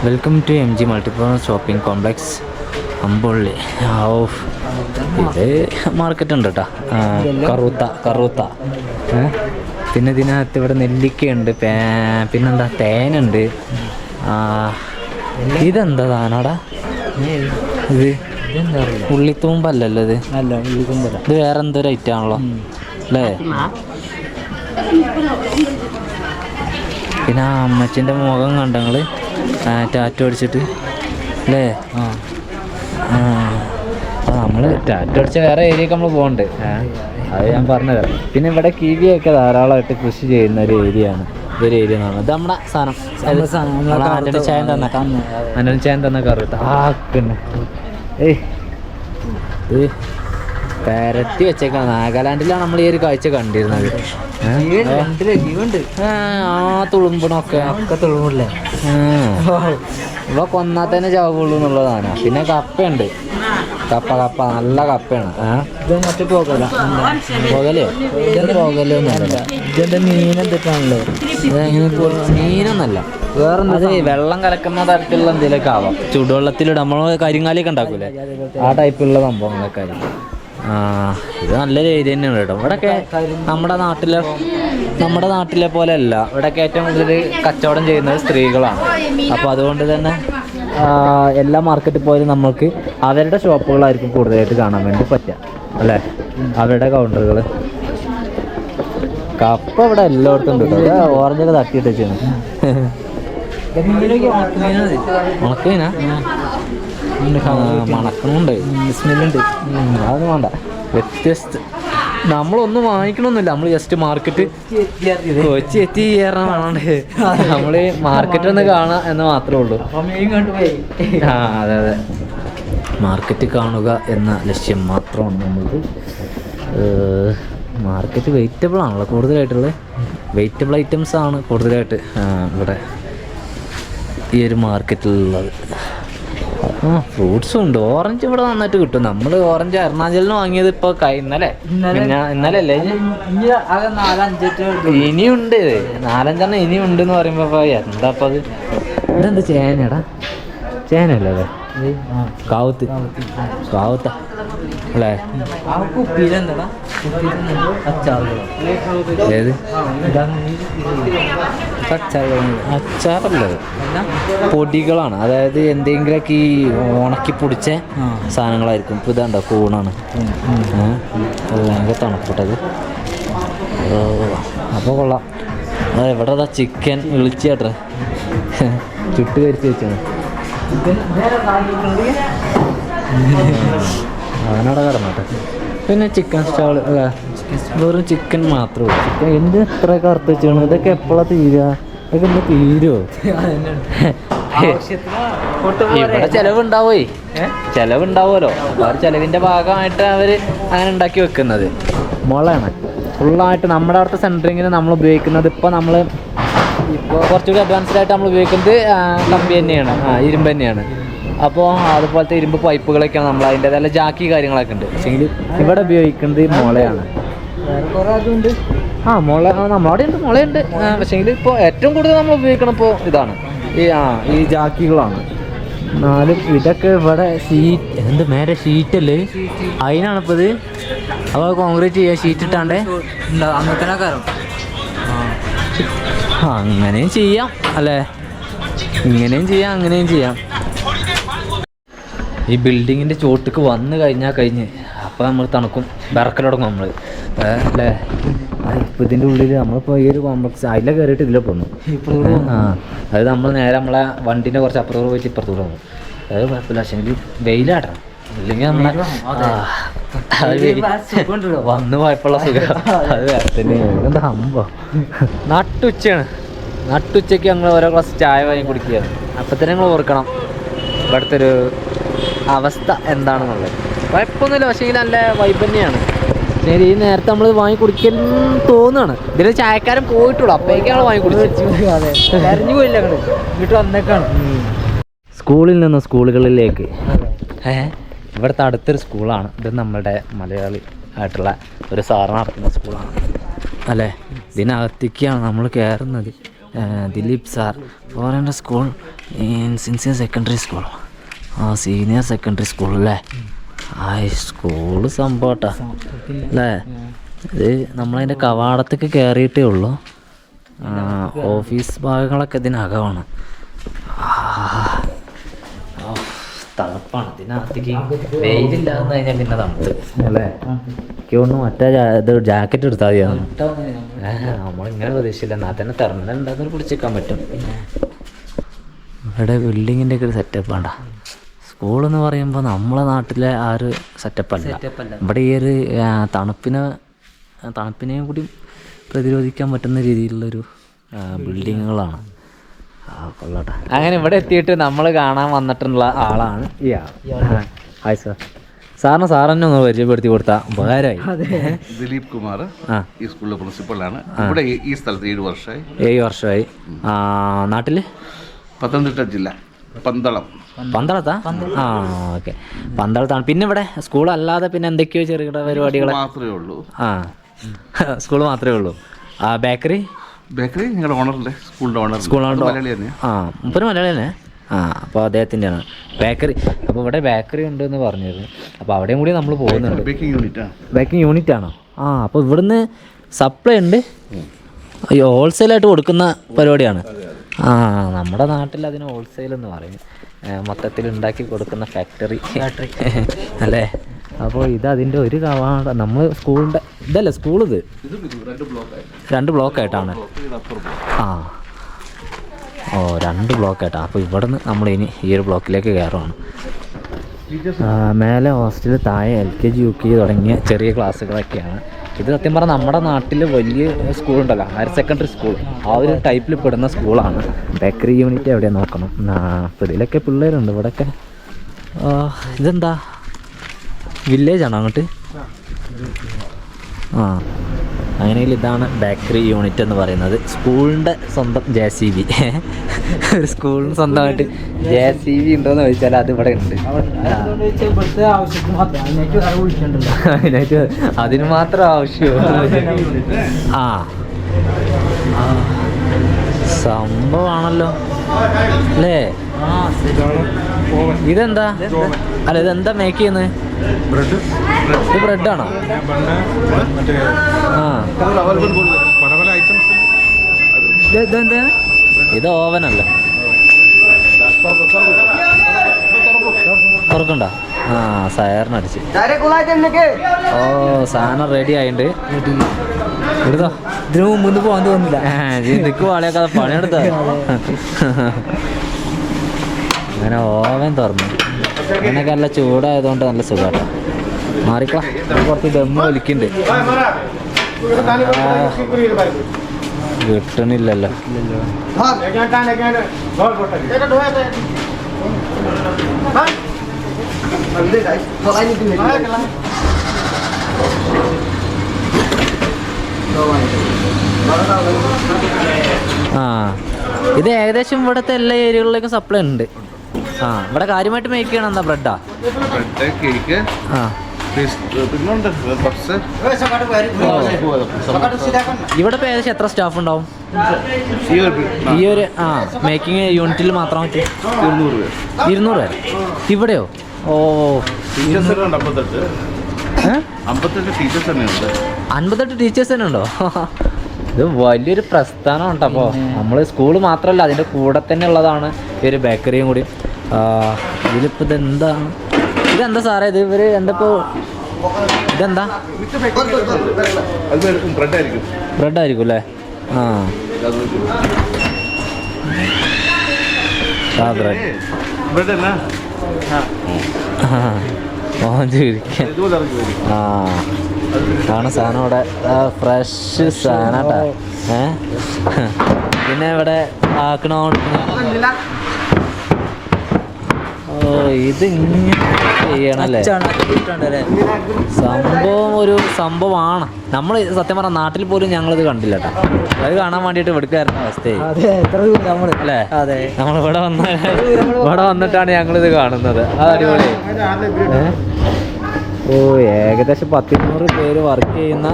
Welcome to MG multipurpose shopping complex Ambulli. ഇത് മാർക്കറ്റ് ഉണ്ട് കേട്ടോ. കറൂത്ത. പിന്നെ ഇതിനകത്ത് ഇവിടെ നെല്ലിക്കയുണ്ട്, പിന്നെന്താ തേനുണ്ട്. ഇതെന്താ സാധനടാ ഇത്? ഉള്ളിത്തൂമ്പല്ലല്ലോ ഇത്? ഇത് വേറെ എന്തൊരു ഐറ്റം ആണല്ലോ അല്ലേ? പിന്നെ ആ അമ്മച്ചിൻ്റെ മുഖം കണ്ടങ്ങൾ ടാറ്റു അടിച്ചിട്ട് അല്ലേ? അപ്പോൾ നമ്മൾ ടാറ്റു അടിച്ച വേറെ ഏരിയയൊക്കെ നമ്മൾ പോകുന്നുണ്ട്. അത് ഞാൻ പറഞ്ഞുതരാം. പിന്നെ ഇവിടെ കിവിയൊക്കെ ധാരാളമായിട്ട് കൃഷി ചെയ്യുന്ന ഒരു ഏരിയയാണ് ഒരു ഏരിയ എന്ന് പറഞ്ഞത്. ഇത് നമ്മുടെ സാധനം ആൻ്റണി ചായൻ തന്ന കറുത്ത പിന്നെ ഇത് പരത്തി വെച്ചേക്കാം. നാഗാലാൻഡിലാണ് നമ്മൾ ഈ ഒരു കാഴ്ച കണ്ടിരുന്നത്. തുളുമ്പണൊക്കെ തുളുമ്പില്ലേ? ഇവിടെ കൊന്നാൽ തന്നെ ചാവുള്ളൂ എന്നുള്ളതാണ്. പിന്നെ കപ്പയുണ്ട്, കപ്പ നല്ല കപ്പയാണ്. മറ്റേ പോകലോ ഒന്നുമല്ല. ഇതിന്റെ മീൻ എന്തൊക്കെയാണല്ലോ? മീനൊന്നല്ല, വേറെ വെള്ളം കലക്കുന്ന തരത്തിലുള്ള എന്തെങ്കിലുമൊക്കെ ആവാം. ചൂടുവെള്ളത്തിലിടും നമ്മൾ കരിങ്ങാലിയൊക്കെ ഉണ്ടാക്കൂലേ, ആ ടൈപ്പുള്ള സംഭവങ്ങളൊക്കെ ആയിരിക്കും. ഇത് നല്ലൊരു ഏരിയ തന്നെയാണ് കേട്ടോ. ഇവിടെയൊക്കെ നമ്മുടെ നാട്ടിലെ പോലെ അല്ല. ഇവിടെയൊക്കെ ഏറ്റവും കൂടുതൽ കച്ചവടം ചെയ്യുന്നത് സ്ത്രീകളാണ്. അപ്പോൾ അതുകൊണ്ട് തന്നെ എല്ലാ മാർക്കറ്റിൽ പോയാലും നമ്മൾക്ക് അവരുടെ ഷോപ്പുകളായിരിക്കും കൂടുതലായിട്ട് കാണാൻ വേണ്ടി പറ്റുക അല്ലേ? അവരുടെ കൗണ്ടറുകൾ. കപ്പ ഇവിടെ എല്ലായിടത്തും ഉണ്ട് കേട്ടോ. ഓറഞ്ചൊക്കെ തട്ടിയിട്ട് വെച്ചാണ്. ഉണക്കമീനാ? മണക്കണുണ്ട്, സ്മെല്ലുണ്ട്. അതൊന്നും വേണ്ട. വ്യത്യസ്ത നമ്മളൊന്നും വാങ്ങിക്കണമെന്നില്ല. നമ്മൾ ജസ്റ്റ് മാർക്കറ്റ് കൊച്ചി എത്തി കയറാനാണ്. നമ്മൾ മാർക്കറ്റ് ഒന്ന് കാണുക എന്ന് മാത്രമേ ഉള്ളൂ. അതെ, മാർക്കറ്റ് കാണുക എന്ന ലക്ഷ്യം മാത്രമാണ് നമ്മൾക്ക്. മാർക്കറ്റ് വെജിറ്റബിൾ ആണല്ലോ കൂടുതലായിട്ടുള്ളത്. വെജിറ്റബിൾ ഐറ്റംസ് ആണ് കൂടുതലായിട്ട് ഇവിടെ ഈ ഒരു മാർക്കറ്റിലുള്ളത്. ഫ്രൂട്ട്സും ഉണ്ട്. ഓറഞ്ച് ഇവിടെ നന്നായിട്ട് കിട്ടും. നമ്മൾ ഓറഞ്ച് എറണാകുളത്ത് വാങ്ങിയത് ഇപ്പോൾ ഇന്നലെ അല്ലേ? ഇനിയുണ്ട് 4-5 ഇനിയും ഉണ്ടെന്ന് പറയുമ്പോൾ എന്താ അപ്പം അത്? ഇതെന്താ ചേനടാ? ചേനല്ലേ അതെ? കാവുത്ത അല്ലേ? ഏത് അച്ചാറല്ലത്, പൊടികളാണ്. അതായത് എന്തെങ്കിലുമൊക്കെ ഈ ഉണക്കി പൊടിച്ച സാധനങ്ങളായിരിക്കും. ഇപ്പം ഇതാണ്ടോ കൂണാണ്. ഭയങ്കര തണുപ്പിട്ടത്. അപ്പോൾ കൊള്ളാം. അതെ, ഇവിടെ അതാ ചിക്കൻ വിളിച്ചേട്ടെ ചുട്ട് കരിച്ച് വെച്ചാണ്. അവനവിടെ കിടന്നോട്ടെ. പിന്നെ ചിക്കൻ സ്റ്റാൾ അല്ലേ? വെറും ചിക്കൻ മാത്രമേ ഉള്ളൂ. ചിക്കൻ എന്ത് എത്രയൊക്കെ അറുത്ത് വെച്ചാണ്. ഇതൊക്കെ എപ്പോഴാണ് തീരുക? ഇതൊക്കെ ഒന്ന് തീരുമോ? ഇവിടെ ചെലവുണ്ടാവേ, ചെലവുണ്ടാവുമല്ലോ. അപ്പോൾ ആ ചെലവിൻ്റെ ഭാഗമായിട്ട് അവർ അങ്ങനെ ഉണ്ടാക്കി വെക്കുന്നത് മുളയാണ് ഫുള്ളായിട്ട്. നമ്മുടെ അവിടുത്തെ സെൻറ്ററിങ്ങിന് നമ്മൾ ഉപയോഗിക്കുന്നത് ഇപ്പോൾ നമ്മൾ ഇപ്പോൾ കുറച്ചുകൂടി അഡ്വാൻസ്ഡ് ആയിട്ട് നമ്മൾ ഉപയോഗിക്കുന്നത് കമ്പി തന്നെയാണ്, ഇരുമ്പ് തന്നെയാണ്. അപ്പോൾ അതുപോലത്തെ ഇരുമ്പ് പൈപ്പുകളൊക്കെയാണ് നമ്മൾ അതിൻ്റെതായ ജാക്കി കാര്യങ്ങളൊക്കെ ഉണ്ട്. പക്ഷേങ്കിൽ ഇവിടെ ഉപയോഗിക്കുന്നത് മുളയാണ്. വേറെ കുറേ അതുണ്ട്. മുള നമ്മളവിടെ ഉണ്ട്, മുളയുണ്ട്. പക്ഷേങ്കിൽ ഇപ്പോൾ ഏറ്റവും കൂടുതൽ നമ്മൾ ഉപയോഗിക്കണം ഇപ്പോൾ ഇതാണ്, ഈ ജാക്കികളാണ്. എന്നാലും ഇതൊക്കെ ഇവിടെ എന്ത് മേലെ ഷീറ്റല്ലേ, അതിനാണിപ്പോൾ ഇത്. അപ്പോൾ കോൺക്രീറ്റ് ചെയ്യുക, ഷീറ്റ് ഇട്ടാണ്ട് അങ്ങനത്തെ കാരണം അങ്ങനെയും ചെയ്യാം അല്ലേ, ഇങ്ങനെയും ചെയ്യാം അങ്ങനെയും ചെയ്യാം. ഈ ബിൽഡിങ്ങിൻ്റെ ചോട്ടിക്ക് വന്നു കഴിഞ്ഞ് അപ്പോൾ നമ്മൾ തണുക്കും, വിറക്കൽ തുടങ്ങും നമ്മൾ അല്ലേ. ഇപ്പോൾ ഇതിൻ്റെ ഉള്ളിൽ നമ്മളിപ്പോൾ ഈ ഒരു കോംപ്ലക്സ് അതിലെ കയറിയിട്ട് ഇതിലെ പോന്നു. അത് നമ്മൾ നേരെ നമ്മളെ വണ്ടീൻ്റെ കുറച്ച് അപ്പുറത്തോട് പോയിട്ട് ഇപ്പുറത്തോട് പോകും. അത് കുഴപ്പമില്ല, പക്ഷേ വെയിലാടണം, ഇല്ലെങ്കിൽ നമ്മളെ വന്നു പോയപ്പോഴുള്ള സുഖം അത് വേറെ തന്നെ. എന്താ സംഭവം, നട്ടുച്ചയ്ക്ക് ഞങ്ങൾ ഓരോ ഗ്ലാസ് ചായ വാങ്ങി കുടിക്കുകയാണ്. അപ്പം തന്നെ ഞങ്ങൾ ഓർക്കണം ഇവിടുത്തെ ഒരു അവസ്ഥ എന്താണെന്നുള്ളത്. കുഴപ്പമൊന്നുമില്ല, പക്ഷേ നല്ല വൈബ് തന്നെയാണ്. ശരി, ഈ നേരത്തെ നമ്മൾ വാങ്ങി കുടിക്കാൻ തോന്നുകയാണ്. ഇതിൽ ചായക്കാരൻ പോയിട്ടുള്ളൂ, അപ്പോഴേക്കും ഞങ്ങൾ വാങ്ങി കുടിച്ചു. അതെ, കരഞ്ഞു പോയില്ല ഞങ്ങൾ ഇങ്ങോട്ട് വന്നേക്കാണ്. സ്കൂളിൽ നിന്ന് സ്കൂളുകളിലേക്ക്. ഇവിടുത്തെ അടുത്തൊരു സ്കൂളാണ് ഇത്, നമ്മളുടെ മലയാളി ആയിട്ടുള്ള ഒരു സാറ് നടത്തുന്ന സ്കൂളാണ് അല്ലേ. ഇതിനകത്തേക്കാണ് നമ്മൾ കയറുന്നത്. ദിലീപ് സാർ ഫോറിൻ്റെ school sincere secondary school, senior secondary school അല്ലേ. സ്കൂള് സംഭവട്ടാ അല്ലേ. ഇത് നമ്മളതിൻ്റെ കവാടത്തേക്ക് കയറിയിട്ടേ ഉള്ളൂ. ഓഫീസ് ഭാഗങ്ങളൊക്കെ ഇതിനകമാണ്. തണുപ്പാണ് ഇതിനകത്തേക്ക്, വെയിലില്ലാന്ന് കഴിഞ്ഞാൽ പിന്നെ തണുത്ത് അല്ലേ. എനിക്ക് തോന്നുന്നു മറ്റേ ജാക്കറ്റ് എടുത്താൽ മതിയാണ്. നമ്മളിങ്ങനെ പ്രതീക്ഷയില്ല, എന്നാൽ തന്നെ ടെർമിനൽ ഉണ്ടാക്കാൻ പിടിച്ചേക്കാൻ പറ്റും. ഇവിടെ ബിൽഡിങ്ങിൻ്റെ ഒക്കെ ഒരു സെറ്റപ്പ് വേണ്ട. സ്കൂളെന്ന് പറയുമ്പോൾ നമ്മളെ നാട്ടിലെ ആ ഒരു സെറ്റപ്പല്ല. ഇവിടെ ഈ ഒരു തണുപ്പിനെയും കൂടി പ്രതിരോധിക്കാൻ പറ്റുന്ന രീതിയിലുള്ളൊരു ബിൽഡിങ്ങുകളാണ്. കൊള്ളട്ടെ. അങ്ങനെ ഇവിടെ എത്തിയിട്ട് നമ്മൾ കാണാൻ വന്നിട്ടുള്ള ആളാണ് ഈ ആൾ. Hi sir. സാറിനെ ഒന്ന് പരിചയപ്പെടുത്തി കൊടുത്താൽ ഉപകാരമായി. ദിലീപ് കുമാർ, ഈ സ്കൂളിലെ പ്രിൻസിപ്പളാണ്. ഇവിടെ ഈ സ്ഥലത്ത് 7 വർഷമായി. 7 വർഷമായി. നാട്ടില് പത്തനംതിട്ട ജില്ല, പന്തളത്താ? ഓക്കെ, പന്തളത്താണ്. പിന്നെ ഇവിടെ സ്കൂളല്ലാതെ പിന്നെ എന്തൊക്കെയോ ചെറുകിട പരിപാടികൾ മാത്രമേ ഉള്ളൂ. സ്കൂൾ മാത്രമേ ഉള്ളൂ. ബേക്കറി ഞങ്ങളുടെ ഓണറല്ലേ, സ്കൂളിൻ്റെ ഓണർ മലയാളി തന്നെയാണ്. മുപ്പത് മലയാളി തന്നെ. അപ്പോൾ അദ്ദേഹത്തിൻ്റെയാണ് ബേക്കറി. അപ്പോൾ ഇവിടെ ബേക്കറി ഉണ്ടെന്ന് പറഞ്ഞിരുന്നു. അപ്പോൾ അവിടെയും കൂടി നമ്മൾ പോകുന്നുണ്ട്. ബേക്കിംഗ് യൂണിറ്റ് ആണോ? അപ്പോൾ ഇവിടുന്ന് സപ്ലൈ ഉണ്ട്, ഹോൾസെയിലായിട്ട് കൊടുക്കുന്ന പരിപാടിയാണ്. നമ്മുടെ നാട്ടിൽ അതിന് ഹോൾസെയിൽ എന്ന് പറയും, മൊത്തത്തിൽ ഉണ്ടാക്കി കൊടുക്കുന്ന ഫാക്ടറി അല്ലേ. അപ്പോൾ ഇത് അതിൻ്റെ ഒരു കവാടം. നമ്മൾ സ്കൂളിൻ്റെ ഇതല്ലേ സ്കൂളിത് 2 ബ്ലോക്കായിട്ടാണ്. 2 ബ്ലോക്കായിട്ടാണ്. അപ്പോൾ ഇവിടെ നിന്ന് നമ്മൾ ഇനി ഈ ഒരു ബ്ലോക്കിലേക്ക് കയറുകയാണ്. മേലെ ഹോസ്റ്റൽ, താഴെ LKG UKG തുടങ്ങിയ ചെറിയ ക്ലാസ്സുകളൊക്കെയാണ്. ഇത് സത്യം പറഞ്ഞാൽ നമ്മുടെ നാട്ടിൽ വലിയ സ്കൂളുണ്ടല്ലോ, ഹയർ സെക്കൻഡറി സ്കൂൾ, ആ ഒരു ടൈപ്പിൽ പെടുന്ന സ്കൂളാണ്. ബേക്കറി യൂണിറ്റ് എവിടെയാണ് നോക്കണം. അപ്പോൾ ഇതിലൊക്കെ പിള്ളേരുണ്ട്. ഇവിടെയൊക്കെ ഇതെന്താ വില്ലേജാണോ അങ്ങോട്ട്? അങ്ങനെയെങ്കിൽ ഇതാണ് ബേക്കറി യൂണിറ്റ് എന്ന് പറയുന്നത്. സ്കൂളിൻ്റെ സ്വന്തം JCB. ഒരു സ്കൂളിന് സ്വന്തമായിട്ട് JCB ഉണ്ടോയെന്ന് ചോദിച്ചാൽ അത് ഇവിടെ ഉണ്ട്. അതിനായിട്ട് അതിന് മാത്രം ആവശ്യമോ? സംഭവമാണല്ലോ അല്ലേ. ഇതെന്താ? അല്ല, ഇതെന്താ മേക്ക് ചെയ്യുന്നത്? ഇത് ബ്രെഡാണോ? ഇത് ഓവനല്ല, തുറക്കണ്ട. സയറിനടിച്ച് സാധനം റെഡി ആയിട്ടുണ്ട്. എടുത്തോ, ഇതിനു മുമ്പ് പോകാൻ തോന്നില്ല. നിക്ക് വാളിയൊക്കെ പണിയെടുത്ത. അങ്ങനെ ഓവൻ തുറന്നു. അങ്ങനെയൊക്കെ നല്ല ചൂടായതുകൊണ്ട് നല്ല സുഖമാട്ടോ. മാറിക്കളാം, കുറച്ച് ദമ്മ് വലിക്കുന്നുണ്ട്. കിട്ടണില്ലല്ലോ. ആ ഇത് ഏകദേശം ഇവിടുത്തെ എല്ലാ ഏരിയകളിലേക്കും സപ്ലൈ ഉണ്ട്. ആ ഇവിടെ കാര്യമായിട്ട് മേക്ക് ചെയ്യണം എന്താ ബ്രെഡാ? ബ്രെഡ്, കേക്ക്, ആ പിന്നുണ്ട് പപ്സ്. ഇവിടെ ഇപ്പോൾ ഏകദേശം എത്ര സ്റ്റാഫ് ഉണ്ടാവും ഈ ഒരു ഈ ഒരു മേക്കിംഗ് യൂണിറ്റിൽ മാത്രം? 200 പേര്. 200 പേര് ഇവിടെയോ? ഓ ടീച്ചേഴ്സ് 58 ടീച്ചേഴ്സ് തന്നെ ഉണ്ട്. 58 ടീച്ചേഴ്സ് തന്നെ ഉണ്ടോ? ഇത് വലിയൊരു പ്രസ്ഥാനമാണ് കേട്ടോ. അപ്പോൾ നമ്മൾ സ്കൂൾ മാത്രമല്ല അതിൻ്റെ കൂടെ തന്നെ ഉള്ളതാണ് ഈ ഒരു ബേക്കറിയും കൂടി. ഇതിലിപ്പോൾ ഇതെന്താണ്? ഇതെന്താ സാറേ ഇത്? ഇവർ എന്താ ഇപ്പോൾ ഇതെന്താ? അത് ബ്രെഡ് ആയിരിക്കും. ബ്രെഡ് ആയിരിക്കും അല്ലേ? ബ്രെഡ് ബ്രെഡ് എന്നാ ഇതുപോലെ ഇറക്കി വരും. ആണ് സാധനം ഇവിടെ ഫ്രഷ് സാധനം കേട്ടോ. പിന്നെ ഇവിടെ ആക്കണോ? ഓ ഇത് ഇങ്ങനെ ചെയ്യണല്ലേ? സംഭവം ഒരു സംഭവമാണ്. നമ്മൾ സത്യം പറഞ്ഞാൽ നാട്ടിൽ പോലും ഞങ്ങളിത് കണ്ടില്ല കേട്ടോ. അത് കാണാൻ വേണ്ടിയിട്ട് ഇവിടുക്കാരുന്ന അവസ്ഥയായി അല്ലേ? ഇവിടെ വന്നിട്ടാണ് ഞങ്ങളിത് കാണുന്നത്. അത് അടിപൊളി. ഓ ഏകദേശം 100 പേര് വർക്ക് ചെയ്യുന്ന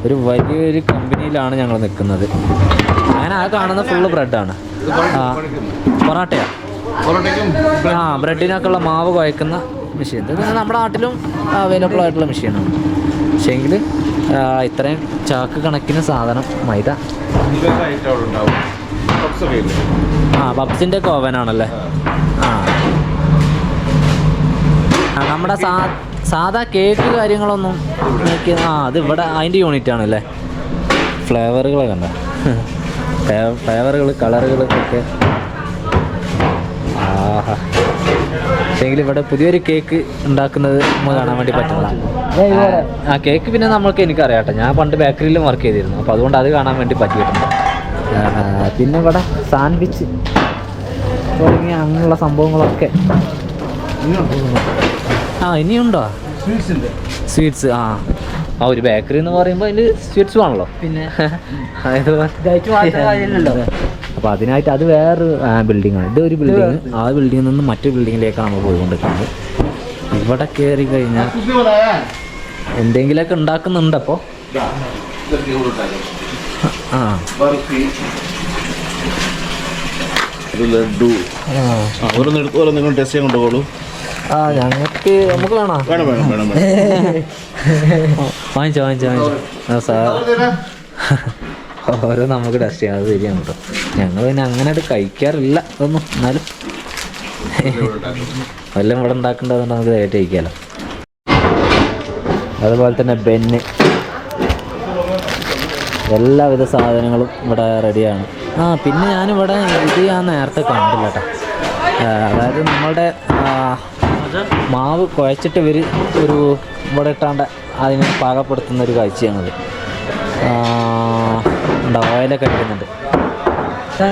ഒരു വലിയൊരു കമ്പനിയിലാണ് ഞങ്ങൾ നിൽക്കുന്നത്. അങ്ങനെ ആ കാണുന്ന ഫുള്ള് ബ്രെഡാണ്. പൊറാട്ടയാ? ബ്രെഡിനൊക്കെ ഉള്ള മാവ് കുഴക്കുന്ന മെഷീൻ. ഇത് നമ്മുടെ നാട്ടിലും അവൈലബിൾ ആയിട്ടുള്ള മെഷീനാണ്. പക്ഷേങ്കിൽ ഇത്രയും ചാക്ക് കണക്കിന് സാധനം മൈദ. പപ്സിൻ്റെ ഒക്കെ ഓവനാണല്ലേ? നമ്മുടെ സാധാ കേക്ക് കാര്യങ്ങളൊന്നും നോക്കി. അത് ഇവിടെ അതിൻ്റെ യൂണിറ്റ് ആണല്ലേ? ഫ്ലേവറുകളൊക്കെ ഉണ്ടോ? ഫ്ലേവറുകൾ കളറുകൾ ഒക്കെ. പക്ഷേങ്കിൽ ഇവിടെ പുതിയൊരു കേക്ക് ഉണ്ടാക്കുന്നത് നമ്മൾ കാണാൻ വേണ്ടി പറ്റില്ല. ആ കേക്ക് പിന്നെ എനിക്കറിയാം കേട്ടോ. ഞാൻ പണ്ട് ബേക്കറിയിലും വർക്ക് ചെയ്തിരുന്നു. അപ്പോൾ അതുകൊണ്ട് അത് കാണാൻ വേണ്ടി പറ്റിയിട്ടുണ്ട്. പിന്നെ ഇവിടെ സാൻഡ്വിച്ച് തുടങ്ങിയ അങ്ങനെയുള്ള സംഭവങ്ങളൊക്കെ. ഇനിയുണ്ടോ സ്വീറ്റ്സ്? ഒരു ബേക്കറി എന്ന് പറയുമ്പോൾ അതിൽ സ്വീറ്റ്സും ആണല്ലോ. പിന്നെ അപ്പോൾ അതിനായിട്ട് അത് വേറൊരു ബിൽഡിങ്ങാണ്. ഇതൊരു ബിൽഡിങ്. ആ ബിൽഡിങ്ങിൽ നിന്ന് മറ്റൊരു ബിൽഡിങ്ങിലേക്കാണ് നമ്മൾ പോയിക്കൊണ്ടിരിക്കുന്നത്. ഇവിടെ കയറി കഴിഞ്ഞാൽ എന്തെങ്കിലുമൊക്കെ ഉണ്ടാക്കുന്നുണ്ട്. അപ്പോൾ ലഡു ഓരോന്ന് ടെസ്റ്റ് ചെയ്യാൻ കൊണ്ടുപോകുള്ളൂ. ഞങ്ങൾക്ക് നമുക്ക് വേണോ? വാങ്ങിച്ചോ സാർ. ഓരോ നമുക്ക് ടെസ്റ്റ് ചെയ്യാം. അത് ശരിയാണ് കേട്ടോ. ഞങ്ങൾ പിന്നെ അങ്ങനെ കഴിക്കാറില്ല ഇതൊന്നും. എന്നാലും വല്ലതും ഇവിടെ ഉണ്ടാക്കേണ്ടതുകൊണ്ട് നമുക്ക് നേരിട്ട് കഴിക്കാമല്ലോ. അതുപോലെ തന്നെ ബെന്ന്, എല്ലാവിധ സാധനങ്ങളും ഇവിടെ റെഡിയാണ്. പിന്നെ ഞാനിവിടെ ഇത് ഞാൻ നേരത്തെ കണ്ടില്ല കേട്ടോ. അതായത് നമ്മളുടെ മാവ് കുഴച്ചിട്ട് ഇവർ ഒരു ഇവിടെ ഇട്ടാണ്ട് അതിനെ പാകപ്പെടുത്തുന്ന ഒരു കാഴ്ചയാണത്. ഓയിലൊക്കെ അടിക്കുന്നുണ്ട്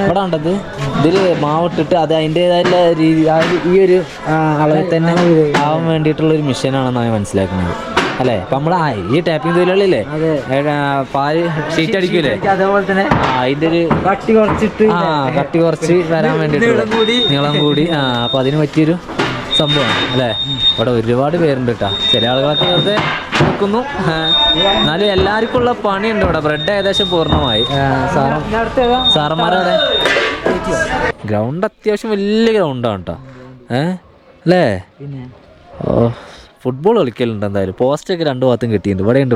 ഇവിടെ ഉണ്ടത്. ഇതിൽ മാവിട്ടിട്ട് അത് അതിൻ്റേതായിട്ടുള്ള രീതി ഈ ഒരു അളവിൽ തന്നെ ആവാൻ വേണ്ടിയിട്ടുള്ളൊരു മെഷീനാണെന്നാണ് ഞാൻ മനസ്സിലാക്കുന്നത് അല്ലേ? ഇപ്പം നമ്മൾ ഈ ടാപ്പിംഗ് തൊഴിലാളില്ലേ പാല് ഷീറ്റ് അടിക്കൂലേ? അതേപോലെ തന്നെ അതിൻ്റെ ഒരു കട്ടി കുറച്ച് വരാൻ വേണ്ടിയിട്ടുള്ള നീളം കൂടി. അപ്പോൾ അതിന് പറ്റിയൊരു സംഭവമാണ് അല്ലേ? ഇവിടെ ഒരുപാട് പേരുണ്ട് കേട്ടോ. ചില ആളുകളൊക്കെ വെറുതെ നിൽക്കുന്നു. എന്നാലും എല്ലാവർക്കും ഉള്ള പണിയുണ്ട് ഇവിടെ. ബ്രെഡ് ഏകദേശം പൂർണ്ണമായി. സാറന്മാരവിടെ ഗ്രൗണ്ട് അത്യാവശ്യം വലിയ ഗ്രൗണ്ടാണ് കേട്ടോ. അല്ലേ? ഫുട്ബോൾ കളിക്കലുണ്ട് എന്തായാലും. പോസ്റ്റൊക്കെ 2 ഭാഗത്തും കിട്ടിയിട്ടുണ്ട്. ഇവിടെയുണ്ട്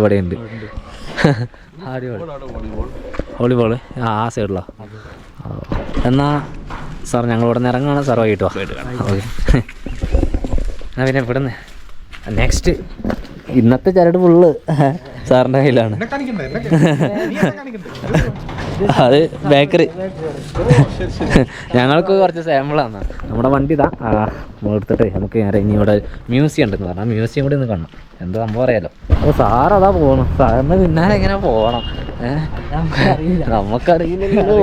വോളിബോൾ ആ സൈഡിലോ? എന്നാ സാർ ഞങ്ങൾ ഇവിടെ നിന്ന് ഇറങ്ങുകയാണ്. സാർ വൈകിട്ടോ? ഓക്കെ. എന്നാൽ പിന്നെ ഇവിടെ നിന്ന് നെക്സ്റ്റ് ഇന്നത്തെ ചരട് ഫുള്ള് സാറിൻ്റെ കയ്യിലാണ്. അത് ബേക്കറി. ഞങ്ങൾക്ക് കുറച്ച് സാമ്പിളാണ്. നമ്മുടെ വണ്ടി ഇതാ എടുത്തിട്ട് നമുക്ക് നേരെ ഇനി ഇവിടെ മ്യൂസിയം ഉണ്ടെന്ന് പറഞ്ഞാൽ മ്യൂസിയം കൂടി ഒന്ന് കാണണം. എന്താ സംഭവം അറിയാലോ. അപ്പോൾ സാറതാ പോകണം. സാറിന് പിന്നാലെ എങ്ങനെ പോകണം? നമുക്കറിയില്ലല്ലോ.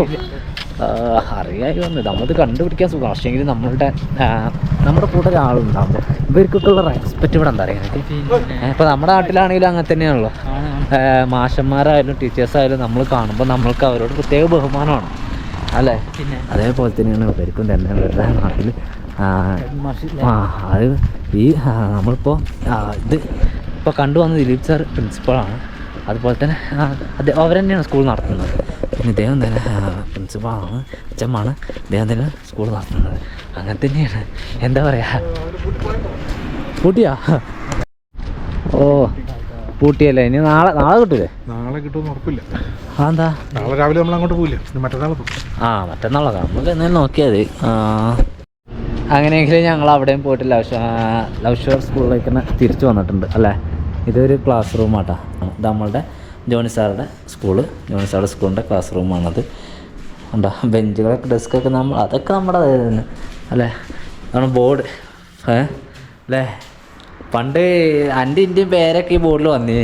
അറിയായി വന്നത് നമ്മത് കണ്ടുപിടിക്കാൻ സുഖം. പക്ഷേങ്കിൽ നമ്മുടെ കൂടെ ഒരാളുണ്ടാകുമ്പോൾ ഇവർക്കൊക്കെയുള്ള റെസ്പെക്റ്റ് ഇവിടെ എന്താ പറയുക. ഇപ്പോൾ നമ്മുടെ നാട്ടിലാണെങ്കിലും അങ്ങനെ തന്നെയാണല്ലോ. മാഷന്മാരായാലും ടീച്ചേഴ്സായാലും നമ്മൾ കാണുമ്പോൾ നമ്മൾക്ക് അവരോട് പ്രത്യേക ബഹുമാനമാണ്. അല്ലേ? പിന്നെ അതേപോലെ തന്നെയാണ് ഇവർക്കും തന്നെ അവരുടെ നാട്ടിൽ അത് ഈ നമ്മളിപ്പോൾ ഇത് ഇപ്പോൾ കണ്ടുവന്ന ദിലീപ് സാർ പ്രിൻസിപ്പളാണ്. അതുപോലെ തന്നെ അവർ തന്നെയാണ് സ്കൂൾ നടത്തുന്നത്. പിന്നെ ഇദ്ദേഹം തന്നെ പ്രിൻസിപ്പളാണ്, അച്ഛമ്മാണ്, ഇദ്ദേഹം തന്നെ സ്കൂൾ നടത്തുന്നത്. അങ്ങനെ തന്നെയാണ്. എന്താ പറയുക, പൂട്ടിയാ? ഓ പൂട്ടിയല്ലേ? ഇനി നാളെ കിട്ടൂലേ? നാളെ കിട്ടുമെന്ന് ഉറപ്പില്ല. എന്താ? നാളെ രാവിലെ നമ്മൾ അങ്ങോട്ട് പോയില്ലേ, മറ്റന്നാൾ മറ്റന്നാളൊക്കെ നമുക്ക് എന്നാലും നോക്കിയാൽ മതി. അങ്ങനെയെങ്കിൽ ഞങ്ങൾ അവിടെയും പോയിട്ട് ലവ് ഷോർ സ്കൂളിലേക്ക് തന്നെ തിരിച്ചു വന്നിട്ടുണ്ട് അല്ലേ? ഇതൊരു ക്ലാസ് റൂമാട്ടോ. ഇത് നമ്മളുടെ ജോണി സാറുടെ സ്കൂളിൻ്റെ ക്ലാസ് റൂമാണത്. ഉണ്ടോ ബെഞ്ചുകളൊക്കെ ഡെസ്കൊക്കെ അതൊക്കെ നമ്മുടെ തന്നെ അല്ലേ? അതാണ് ബോർഡ് അല്ലേ? പണ്ട് എൻ്റെ ഇന്ത്യയും പേരൊക്കെ ഈ ബോർഡിൽ വന്നേ.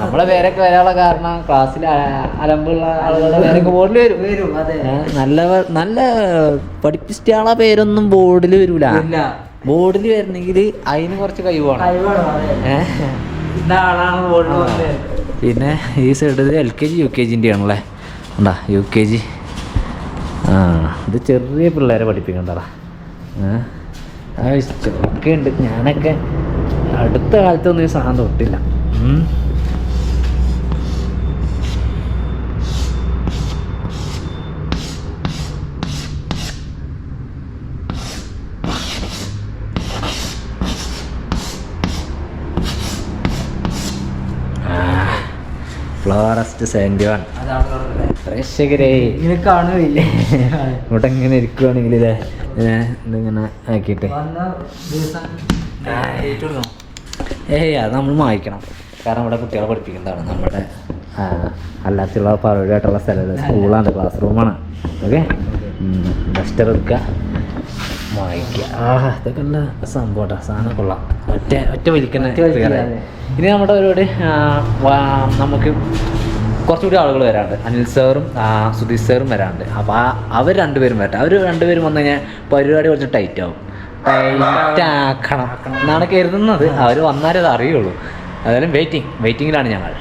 നമ്മളെ പേരൊക്കെ വരാനുള്ള കാരണം ക്ലാസ്സിൽ അലമ്പുള്ള ആളുകളുടെ പേരൊക്കെ ബോർഡിൽ വരും. നല്ല പഠിപ്പിച്ച ആളെ പേരൊന്നും ബോർഡിൽ വരൂല. ബോർഡിൽ വരണമെങ്കിൽ അതിന് കുറച്ച് കഴിവാണ്. പിന്നെ ഈ സൈഡിൽ LKG UKG ആണല്ലേ? ഉണ്ടാ UKG. ഇത് ചെറിയ പിള്ളേരെ പഠിപ്പിക്കണ്ടടാ. ഒക്കെ ഉണ്ട്. ഞാനൊക്കെ അടുത്ത കാലത്തൊന്നും ഈ സാധനം തൊട്ടില്ല. ഫ്ലോറസ്റ്റ് 71 പ്രേക്ഷകരെ കാണുകയില്ലേ? ഇവിടെ ഇങ്ങനെ ഇരിക്കുവാണെങ്കിൽ ഇതിങ്ങനെ ആക്കിയിട്ട് അത് നമ്മൾ വായിക്കണം. കാരണം ഇവിടെ കുട്ടികളെ പഠിപ്പിക്കുന്നതാണ്. നമ്മുടെ അല്ലാത്തുള്ള പരിപാടിയായിട്ടുള്ള സ്ഥലം സ്കൂളാണ്, ക്ലാസ് റൂമാണ്. ഓക്കെ, ഡസ്റ്റർ എടുക്കുക, വായിക്കുക. ഇതൊക്കെ നല്ല സംഭവം, സാധനം കൊള്ളാം. ഒറ്റ വലിക്കുന്ന ഇനി നമ്മുടെ പരിപാടി നമുക്ക് കുറച്ചുകൂടി ആളുകൾ വരാണ്ട്. അനിൽ സാറും സുധീഷ് സാറും വരാണ്ട്. അപ്പോൾ അവർ രണ്ടുപേരും വരട്ടെ. അവർ രണ്ടുപേരും വന്നു കഴിഞ്ഞാൽ പരിപാടി കുറച്ച് ടൈറ്റ് ആവും. ടൈറ്റ് ആക്കണം എന്നാണ് കരുതുന്നത്. അവർ വന്നാലേ അത് അറിയുള്ളൂ. അതായാലും വെയിറ്റിങ്ങിലാണ് ഞങ്ങൾ.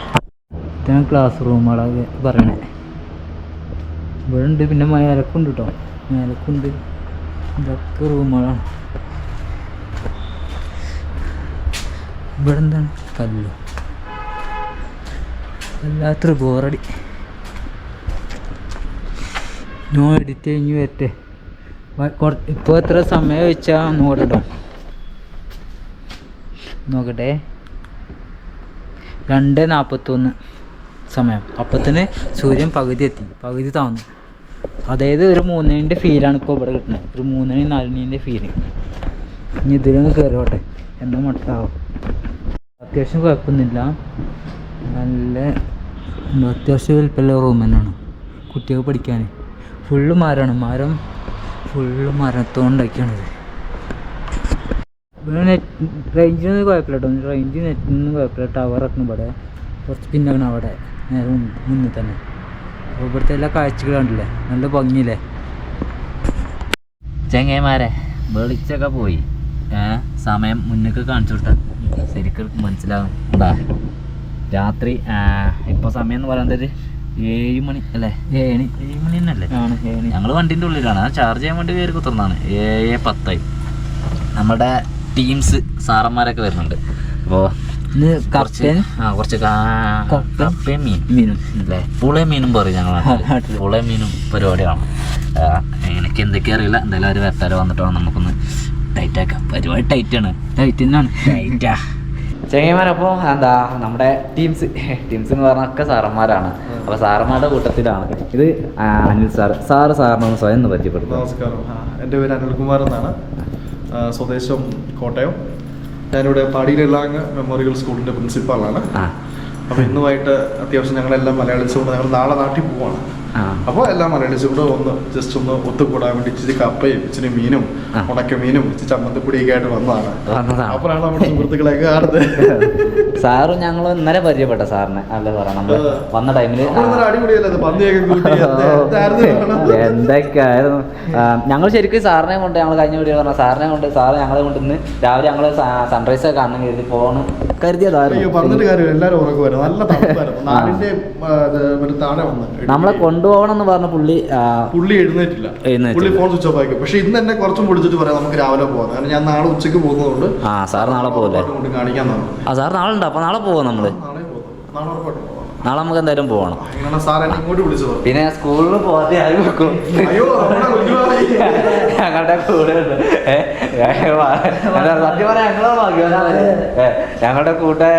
ക്ലാസ് റൂമുകളൊക്കെ പറയണേ ഇവിടെ ഉണ്ട്. പിന്നെ മേലക്കുണ്ട് കേട്ടോ, മേലക്കുണ്ട്. ഇതൊക്കെ റൂമുകളാണ്. ഇവിടെ എന്താണ് കല്ല്, വല്ലാത്തൊരു ബോറടി. നോ എഡിറ്റ് കഴിഞ്ഞ് വരട്ടെ. ഇപ്പോൾ എത്ര സമയം വെച്ചാൽ നോക്കട്ടോ, നോക്കട്ടെ. 2:41 സമയം. അപ്പത്തിന് സൂര്യൻ പകുതി താന്നു. അതായത് ഒരു 3 ഫീലാണ് ഇപ്പോൾ ഇവിടെ കിട്ടുന്നത്. ഒരു 3 4 ഫീല്. ഇനി ഇതിലൊന്ന് കയറിയോട്ടെ, എന്താ മട്ടാവും. അത്യാവശ്യം കുഴപ്പമൊന്നുമില്ല. നല്ല അത്യാവശ്യം വലിപ്പമുള്ള റൂം തന്നെയാണ് കുട്ടികൾക്ക് പഠിക്കാൻ. ഫുള്ള് മരം ഫുള്ള് മരത്തോണ്ടാക്കിയാണിത്. ഇവിടെ റേഞ്ചിനൊന്നും കുഴപ്പമില്ല കേട്ടോ. നെറ്റിനൊന്നും കുഴപ്പമില്ല. ടവറൊക്കെ ഇവിടെ കുറച്ച് പിന്നാണ്, അവിടെ നേരെ മുന്നിൽ തന്നെ. അപ്പോൾ ഇവിടുത്തെ എല്ലാ കാഴ്ചകളും കണ്ടില്ലേ, നല്ല ഭംഗിയില്ലേ. ചെങ്ങന്മാരെ വെളിച്ചൊക്കെ പോയി. സമയം മുന്നേക്ക് കാണിച്ചു വിട്ടാൽ ശരിക്കും മനസ്സിലാകും. രാത്രി ഇപ്പോൾ സമയം എന്ന് പറയുന്നത് 7 മണി അല്ലേ? 7 മണി തന്നെയല്ലേ? ഞങ്ങൾ വണ്ടിൻ്റെ ഉള്ളിലാണ്. ചാർജ് ചെയ്യാൻ വേണ്ടി കയറി കുത്തുന്നതാണ്. 7:10 നമ്മുടെ ടീംസ് സാറന്മാരൊക്കെ വരുന്നുണ്ട്. അപ്പോൾ കുറച്ച് കപ്പയും മീനും അല്ലേ? പുളയും മീനും പറയും ഞങ്ങൾ. പുളയും മീനും പരിപാടിയാണ്. എനിക്ക് എന്തൊക്കെയാ അറിയില്ല. എന്തായാലും അവർ വരട്ടാരോ വന്നിട്ട് വേണം നമുക്കൊന്ന് ടൈറ്റ് ആക്കാം. പരിപാടി ടൈറ്റാണ്. ടൈറ്റാ ചെങ്ങന്മാരപ്പോൾ എന്താ നമ്മുടെ ടീംസ് എന്ന് പറഞ്ഞൊക്കെ സാറന്മാരാണ്. അപ്പോൾ സാറന്മാരുടെ കൂട്ടത്തിലാണ് ഇത് അനിൽ സാറിനൊന്ന് സ്വയം ഒന്ന് പരിചയപ്പെടുത്തും. നമസ്കാരം, എൻ്റെ പേര് അനിൽകുമാർ എന്നാണ്. സ്വദേശം കോട്ടയം. ഞാനിവിടെ പാടിയിലെല്ലാങ് മെമ്മോറിയൽ സ്കൂളിൻ്റെ പ്രിൻസിപ്പാളാണ്. അപ്പോൾ ഇന്നുമായിട്ട് അത്യാവശ്യം ഞങ്ങളെല്ലാം മലയാളീസ് കൊണ്ട് ഞങ്ങൾ നാളെ നാട്ടിൽ പോവാണ്. അപ്പോൾ എല്ലാ മലയാളീസും കൂടെ ഒന്ന് ഒത്തുകൂടാൻ വേണ്ടി ഇച്ചിരി കപ്പയും ഇച്ചിരി മീനും ഉണക്കമീനും ഇച്ചിരി ചമ്മന്തിപ്പൊടിയൊക്കെ ആയിട്ട് വന്നതാണ്. അപ്പോഴാണ് നമ്മുടെ സുഹൃത്തുക്കളൊക്കെ കാണുന്നത്. സാറും ഞങ്ങൾ ഇന്നലെ പരിചയപ്പെട്ട സാറിനെ അല്ലേ സാറേ? നമ്മൾ വന്ന ടൈമിൽ എന്തൊക്കെയായിരുന്നു. ഞങ്ങൾ ശരിക്കും സാറിനെ കൊണ്ട് ഞങ്ങൾ കഴിഞ്ഞ വീഡിയോ പറഞ്ഞ സാറിനെ കൊണ്ട് ഞങ്ങളെ കൊണ്ട് ഇന്ന് രാവിലെ ഞങ്ങൾ സൺറൈസ് ഒക്കെ കാണണം കരുതി ഫോണ് കരുതിയതായിരുന്നു. പറഞ്ഞിട്ട് കാര്യം എല്ലാവരും ഉറക്കുമായിരുന്നു. നല്ല തണുപ്പായിരുന്നു. നാടിന്റെ താഴെ വന്ന് നമ്മളെ കൊണ്ട് കൊണ്ടുപോകണം എന്ന് പറഞ്ഞ പുള്ളി എഴുന്നേറ്റില്ല. എഴുന്നേറ്റില്ല. പുള്ളി ഫോൺ സ്വിച്ച് ഓഫ് ആക്കി. പക്ഷെ ഇന്ന് എന്നെ കുറച്ചും വിളിച്ചിട്ട് പറയാം നമുക്ക് രാവിലെ പോകാം, കാരണം ഞാൻ നാളെ ഉച്ചയ്ക്ക് പോകുന്നതുകൊണ്ട്. സാർ നാളെ പോകല്ലേ? കാണിക്കാൻ സാർ നാളെ ഉണ്ട്. അപ്പോൾ നാളെ പോവാം നമ്മള്. നാളെ നമുക്ക് എന്തായാലും പോകണം. ഇങ്ങോട്ട് വിളിച്ചു. പിന്നെ സ്കൂളിൽ പോകാതെ ആരും വെക്കും ഞങ്ങളുടെ കൂടെ ഉണ്ട്. സത്യം പറയാൻ ഞങ്ങളെ ഭാഗ്യവാനാണ്. ഞങ്ങളുടെ കൂടെ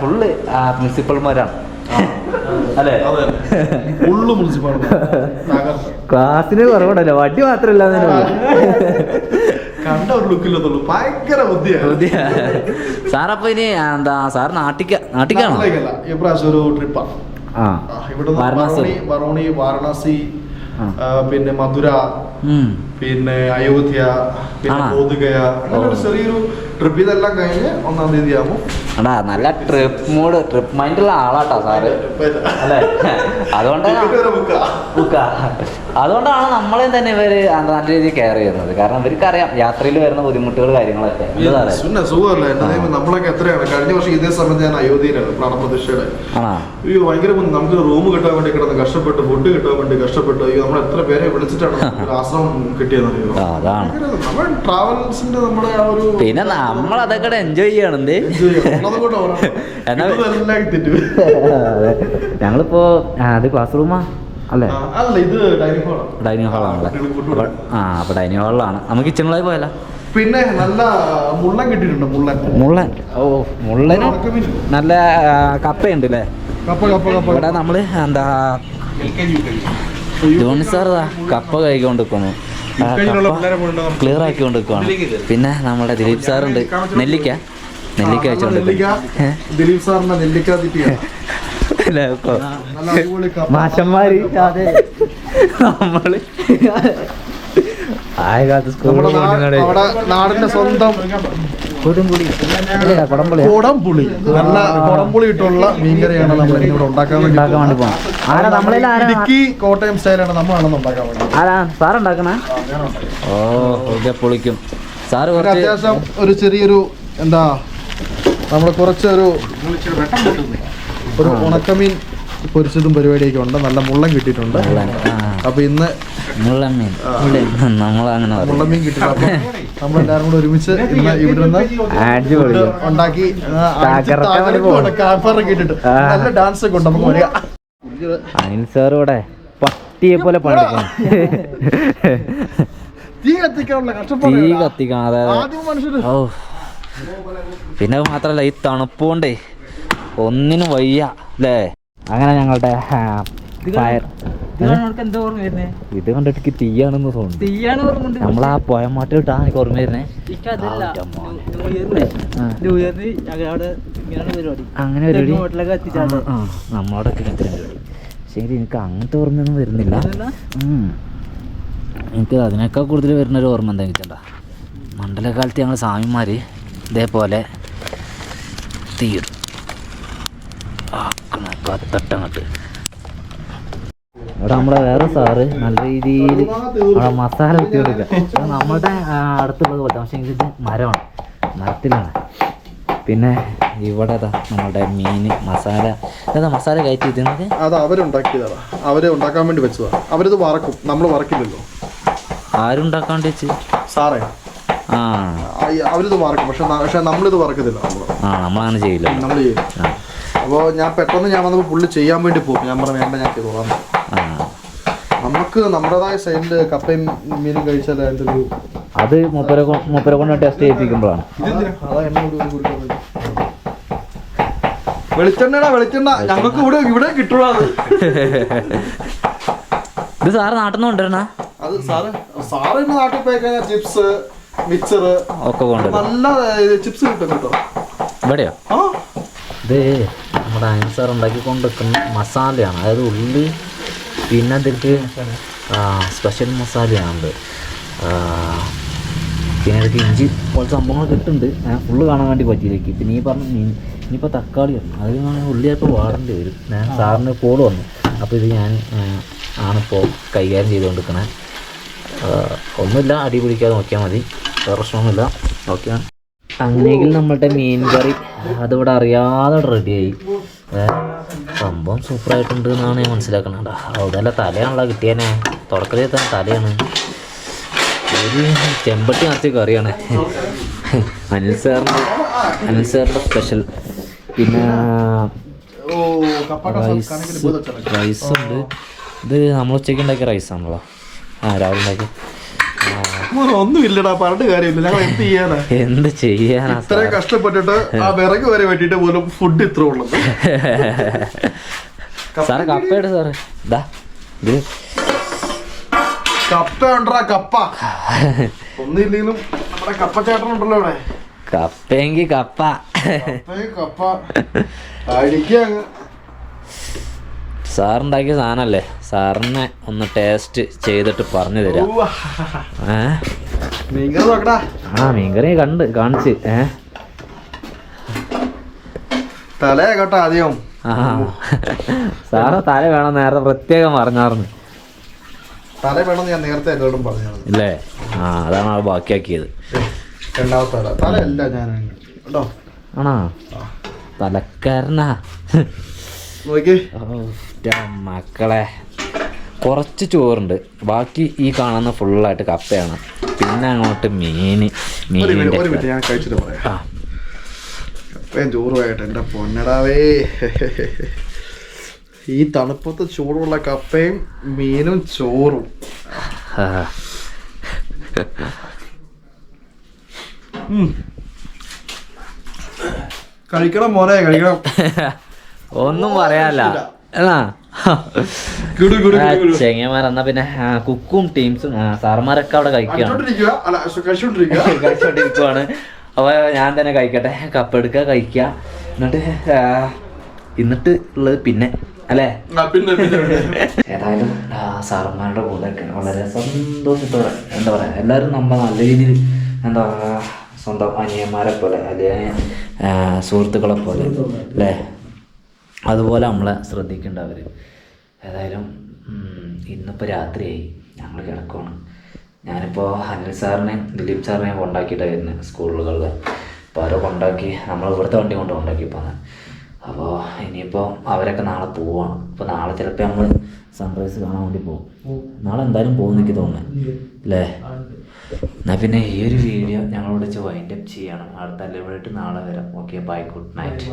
ഫുള്ള് പ്രിൻസിപ്പൽമാരാണ് അല്ലേ? ക്ലാസ്സിന് കുറവുണ്ടല്ലോ, വണ്ടി മാത്രമല്ല കണ്ട ഒരു ലുക്കില്ലത്തുള്ളൂ. ഭയങ്കര ബുദ്ധിയാ സാറപ്പൊ ഇനി എന്താ സാർ നാട്ടിക്കാണോ? ഈ പ്രാവശ്യം ഒരു ട്രിപ്പാണ്. ഇവിടുന്ന് ബറോണി, വാരണാസി, പിന്നെ മധുര, പിന്നെ അയോധ്യ, പിന്നെ ബോധഗയ, അങ്ങനെ ഒരു ചെറിയൊരു ട്രിപ്പ്. ഇതെല്ലാം കഴിഞ്ഞ് 1-ാം തീയതി ആകുമ്പോൾ നല്ല ട്രിപ്പ് മൈൻഡുള്ള ആളാട്ടോ സാറ് അല്ലേ? അതുകൊണ്ടാണ് നമ്മളെയും തന്നെ ഇവര് നല്ല രീതിയിൽ കെയർ ചെയ്യുന്നത്. കാരണം ഇവർക്കറിയാം യാത്രയിൽ വരുന്ന ബുദ്ധിമുട്ടുകൾ കാര്യങ്ങളൊക്കെ. പിന്നെ സുഖമല്ലേ നമ്മളൊക്കെ എത്രയാണ്. കഴിഞ്ഞ വർഷം ഇതേ സമയത്ത് ഞാൻ അയോധ്യയിലാണ് പ്രാണപ്രതിഷ്ഠയുടെ. അയ്യോ ഭയങ്കര നമുക്ക് റൂം കിട്ടാൻ വേണ്ടി കിടന്ന് കഷ്ടപ്പെട്ട്, ഫുഡ് കിട്ടാൻ വേണ്ടി കഷ്ടപ്പെട്ട്, അയ്യോ നമ്മൾ എത്ര പേരെ വിളിച്ചിട്ടാണ് ആശ്രമം കിട്ടിയെന്നറിയോ. നമ്മൾ ട്രാവൽസിന്റെ നമ്മുടെ ആ ഒരു പിന്നെ നമ്മളതൊക്കെ എൻജോയ് ചെയ്യണത്. ഞങ്ങളിപ്പോ അത് ക്ലാസ് റൂമാ അല്ലേ? അല്ല, ഇത് ഡൈനിങ് ഹാളാണല്ലേ? അപ്പൊ ഡൈനിങ് ഹാളിലാണ്. നമുക്ക് കിച്ചണിലേക്ക് പോയല്ലോ. പിന്നെ നല്ല മുള്ളൻ കിട്ടിയിട്ടുണ്ട്. മുള്ളൻ മുള്ളനും നല്ല കപ്പയുണ്ട് അല്ലേ? ഇവിടെ നമ്മള് എന്താ ജോണി സാർ കപ്പ കഴിക്കൊണ്ടിരിക്കുന്നു, ക്ലിയർ ആക്കിക്കൊണ്ടിരിക്കുവാണ്. പിന്നെ നമ്മുടെ ദിലീപ് സാറുണ്ട്, നെല്ലിക്ക ദിലീപ് സാറിന്റെ നെല്ലിക്ക മാഷന്മാര് നമ്മള് നാടിന്റെ സ്വന്തം കുടംപുളി, നല്ല കുടംപുളി ഇട്ടുള്ള മീൻകറിയാണ് നമ്മൾ ഇവിടെ ഉണ്ടാക്കാൻ വേണ്ടി പോകുന്നത്. ഇടുക്കി കോട്ടയം സ്റ്റൈലാണ് നമ്മളാണെന്ന് ഉണ്ടാക്കാൻ വേണ്ടി. സാറുണ്ടാക്കണ പൊളിക്കും സാറ്. അത്യാവശ്യം ഒരു ചെറിയൊരു എന്താ നമ്മൾ കുറച്ചൊരു ഉണക്കമീൻ പൊരിച്ചതും പരിപാടിയൊക്കെ ഉണ്ട്. നല്ല മുള്ളൻ കിട്ടിയിട്ടുണ്ട്. അപ്പൊ ഇന്ന് മുള്ളൻ മീൻ കിട്ടിയിട്ടുണ്ട്. അപ്പൊ നമ്മളെല്ലാരും കൂടെ ഒരുമിച്ച് ഇന്ന് ഇവിടെ നിന്ന് ഉണ്ടാക്കി ഇട്ടിട്ട് നല്ല ഡാൻസ് ഒക്കെ ഉണ്ട്. നമുക്ക് പറയാം അനിൽ സാർ ഇവിടെ പട്ടിയെ പോലെ പണിയെടുക്കണം. തീ കത്തിക്കാൻ ഓ പിന്നെ മാത്രല്ല ഈ തണുപ്പുകൊണ്ടേ ഒന്നിനും വയ്യ അല്ലേ? അങ്ങനെ ഞങ്ങളുടെ ഇത് കണ്ടിട്ട് തീയാണെന്ന് തോന്നുന്നു. നമ്മളാ പോയമാട്ടിട്ടാ എനിക്ക് ഓർമ്മ വരുന്നേ. അങ്ങനെ പരിപാടി നമ്മളോടൊക്കെ ഇങ്ങനത്തെ പരിപാടി. പക്ഷേ എനിക്ക് അങ്ങനത്തെ ഓർമ്മയൊന്നും വരുന്നില്ല. എനിക്ക് അതിനേക്കാൾ കൂടുതൽ വരുന്നൊരു ഓർമ്മ എന്താ വെച്ചിട്ടുണ്ടാ, മണ്ഡലകാലത്ത് ഞങ്ങൾ സ്വാമിമാർ ഇതേപോലെ തീരും കത്തട്ടങ്ങട്ട്. ഇവിടെ നമ്മളെ വേറെ സാറ് നല്ല രീതിയിൽ അവിടെ മസാല കുത്തിക്കൊടുക്കുക. നമ്മുടെ അടുത്തുള്ളത് പോലെ, പക്ഷേ ഇത് മരമാണ്, മരത്തിലാണ്. പിന്നെ ഇവിടെ നമ്മളുടെ മീൻ മസാല കയറ്റി തിന്നത് അത് അവരുണ്ടാക്കിയതാണ്. അവരെ ഉണ്ടാക്കാൻ വേണ്ടി വെച്ചതാണ്. അവരിത് വറക്കും, നമ്മൾ വറക്കില്ലല്ലോ. ആരുണ്ടാക്കാണ്ട് വെച്ച് സാറേ അവരിത് വറക്കും. പക്ഷെ നമ്മളിത് വറക്കത്തില്ല. നമ്മളങ്ങനെ ചെയ്യില്ല. നമ്മൾ ചെയ്യില്ല. അപ്പോൾ ഞാൻ പെട്ടെന്ന് വന്നപ്പോൾ പുള്ളി ചെയ്യാൻ വേണ്ടി പോകും. ഞാൻ പറഞ്ഞു വേണ്ട, ഞാൻ ചെയ്തോളാം. നമുക്ക് നമ്മുടേതായ സ്റ്റൈലിൽ കപ്പയും മീനും കഴിച്ചാൽ അതിൻ്റെ ഒരു അത് മൂപ്പരെ കൊണ്ട് ടെസ്റ്റ് ചെയ്യിപ്പിക്കുമ്പോഴാണ്. വെളിച്ചെണ്ണ ഞങ്ങൾക്ക് ഇവിടെ കിട്ടുള്ളൂ. ഇത് സാറ് നാട്ടിൽ നിന്ന് കൊണ്ടുവരണ? അത് സാറ് നാട്ടിൽ പോയി കഴിഞ്ഞാൽ ചിപ്സ്, മിക്സർ ഒക്കെ കൊണ്ട് നല്ല ചിപ്സ് കിട്ടും കേട്ടോ. ഇവിടെയോ? ഇത് നമ്മുടെ അനിൽ സാർ ഉണ്ടാക്കിക്കൊണ്ടിരിക്കുന്ന മസാലയാണ്. അതായത് ഉള്ളി, പിന്നെ അതിലേക്ക് സ്പെഷ്യൽ മസാലയാണത്. പിന്നെ അതിലേക്ക് ഇഞ്ചി പോലത്തെ സംഭവങ്ങൾ കിട്ടുന്നുണ്ട്. ഫുള്ള് കാണാൻ വേണ്ടി പറ്റിയിലേക്ക്. പിന്നെ ഈ പറഞ്ഞ ഇനിയിപ്പോൾ തക്കാളിയാണ്, അത് ഉള്ളിയായിട്ട് വാടേണ്ടി വരും. ഞാൻ സാറിന് കോൾ വന്നു. അപ്പോൾ ഇത് ഞാൻ ആണിപ്പോൾ കൈകാര്യം ചെയ്തുകൊണ്ടിരിക്കണേ. ഒന്നുമില്ല, അടി പിടിക്കാതെ നോക്കിയാൽ മതി, വേറെ പ്രശ്നമൊന്നുമില്ല. ഓക്കെയാണ്. അങ്ങനെയെങ്കിൽ നമ്മളുടെ മീൻ കറി അതിവിടെ അറിയാതെ റെഡിയായി. സംഭവം സൂപ്പറായിട്ടുണ്ട് എന്നാണ് ഞാൻ മനസ്സിലാക്കുന്നത്. അവിടെ തലയാണല്ലോ കിട്ടിയേനെ, തുടക്കത്തിൽ തന്നെ തലയാണ്. ഒരു ചെമ്പട്ടി നിറച്ച് കറിയാണ് അനിൽ സാറിൻ്റെ സ്പെഷ്യൽ. പിന്നെ റൈസുണ്ട്. ഇത് നമ്മൾ ഉച്ചയ്ക്ക് ഉണ്ടാക്കിയ റൈസാണല്ലോ. രാവിലെ ഉണ്ടാക്കി. ഒന്നുമില്ലടാ, പറഞ്ഞിട്ട് കാര്യമില്ല. ഞങ്ങൾ എന്ത് ചെയ്യാനാ, എന്ത് ചെയ്യാനാ, ഇത്രയും കഷ്ടപ്പെട്ടിട്ട് ആ വിറക് വരെ വെട്ടിട്ട് പോലും ഫുഡ് ഇത്ര ഉള്ളത്. സാറ് കപ്പയുടെ സാറ് ഇതാ ഇത് കപ്പ ഉണ്ടടാ, കപ്പ. ഒന്നുമില്ലെങ്കിലും നമ്മുടെ കപ്പ ചേട്ടനുണ്ടല്ലോ ഇവിടെ. കപ്പയെങ്കി കപ്പ കപ്പ അടിക്കുക. സാറുണ്ടാക്കിയ സാധനമല്ലേ, സാറിനെ ഒന്ന് ടേസ്റ്റ് ചെയ്തിട്ട് പറഞ്ഞു തരാം. മീൻകറി നോക്കടാ. മീൻകറി കാണിച്ച് തലയാ കേട്ടോ ആദ്യം. സാറ് തല വേണം നേരത്തെ പ്രത്യേകം പറഞ്ഞാർന്ന്. തല വേണമെന്ന് ഞാൻ നേരത്തെ എന്നോടും പറഞ്ഞു ഇല്ലേ? അതാണ് അത് ബാക്കിയാക്കിയത്. രണ്ടാമത്തെ തലയല്ല ഞാൻ കേട്ടോ. ആണോ? തലക്കാരനാ. നോക്കി മക്കളെ, കുറച്ച് ചോറുണ്ട്, ബാക്കി ഈ കാണുന്ന ഫുള്ളായിട്ട് കപ്പയാണ്. പിന്നെ അങ്ങോട്ട് മീനിന്റെ ഞാൻ കഴിച്ചിട്ട് പറയാം. കപ്പയും ചോറുമായിട്ട് എൻ്റെ പൊന്നടാവേ. ഈ തണുപ്പത്ത് ചൂടുള്ള കപ്പയും മീനും ചോറും. കഴിക്കണം മോനെ, കഴിക്കണം. ഒന്നും പറയാല്ല. ചെങ്ങന്മാരെന്നാ പിന്നെ കുക്കും ടീംസും സാറന്മാരൊക്കെ അവിടെ കഴിക്കുവാണ്. അപ്പൊ ഞാൻ തന്നെ കഴിക്കട്ടെ. കപ്പ് എടുക്കുക, കഴിക്കുക, എന്നിട്ട് ഉള്ളത് പിന്നെ അല്ലേ. ഏതായാലും സാറന്മാരുടെ കൂടെ വളരെ സന്തോഷത്തോടെ എന്താ പറയാ, എല്ലാവരും നമ്മൾ നല്ല രീതിയിൽ എന്താ പറയുക, സ്വന്തം അനിയന്മാരെ പോലെ അല്ലെങ്കിൽ സുഹൃത്തുക്കളെ പോലെ അല്ലേ, അതുപോലെ നമ്മളെ ശ്രദ്ധിക്കേണ്ട അവർ. ഏതായാലും ഇന്നിപ്പോൾ രാത്രിയായി, ഞങ്ങൾ കിടക്കുകയാണ്. ഞാനിപ്പോൾ അനിൽ സാറിനെയും ദിലീപ് സാറിനെയും കൊണ്ടാക്കിയിട്ടാണ് വരുന്നത് സ്കൂളുകളിൽ. അപ്പോൾ അവരെ കൊണ്ടാക്കി നമ്മൾ ഇവിടുത്തെ വണ്ടി കൊണ്ട് കൊണ്ടാക്കിയപ്പോൾ. അപ്പോൾ ഇനിയിപ്പോൾ അവരൊക്കെ നാളെ പോവുകയാണ്. അപ്പോൾ നാളെ ചിലപ്പോൾ നമ്മൾ സൺറൈസ് കാണാൻ വേണ്ടി പോകും. നാളെ എന്തായാലും പോകുമെന്ന് എനിക്ക് തോന്നുന്നത് അല്ലേ. എന്നാൽ പിന്നെ ഈ ഒരു വീഡിയോ ഞങ്ങളോട് വെച്ച് വൈൻഡപ്പ് ചെയ്യണം. അടുത്ത ലൈവായിട്ട് നാളെ വരാം. Okay, bye, good night.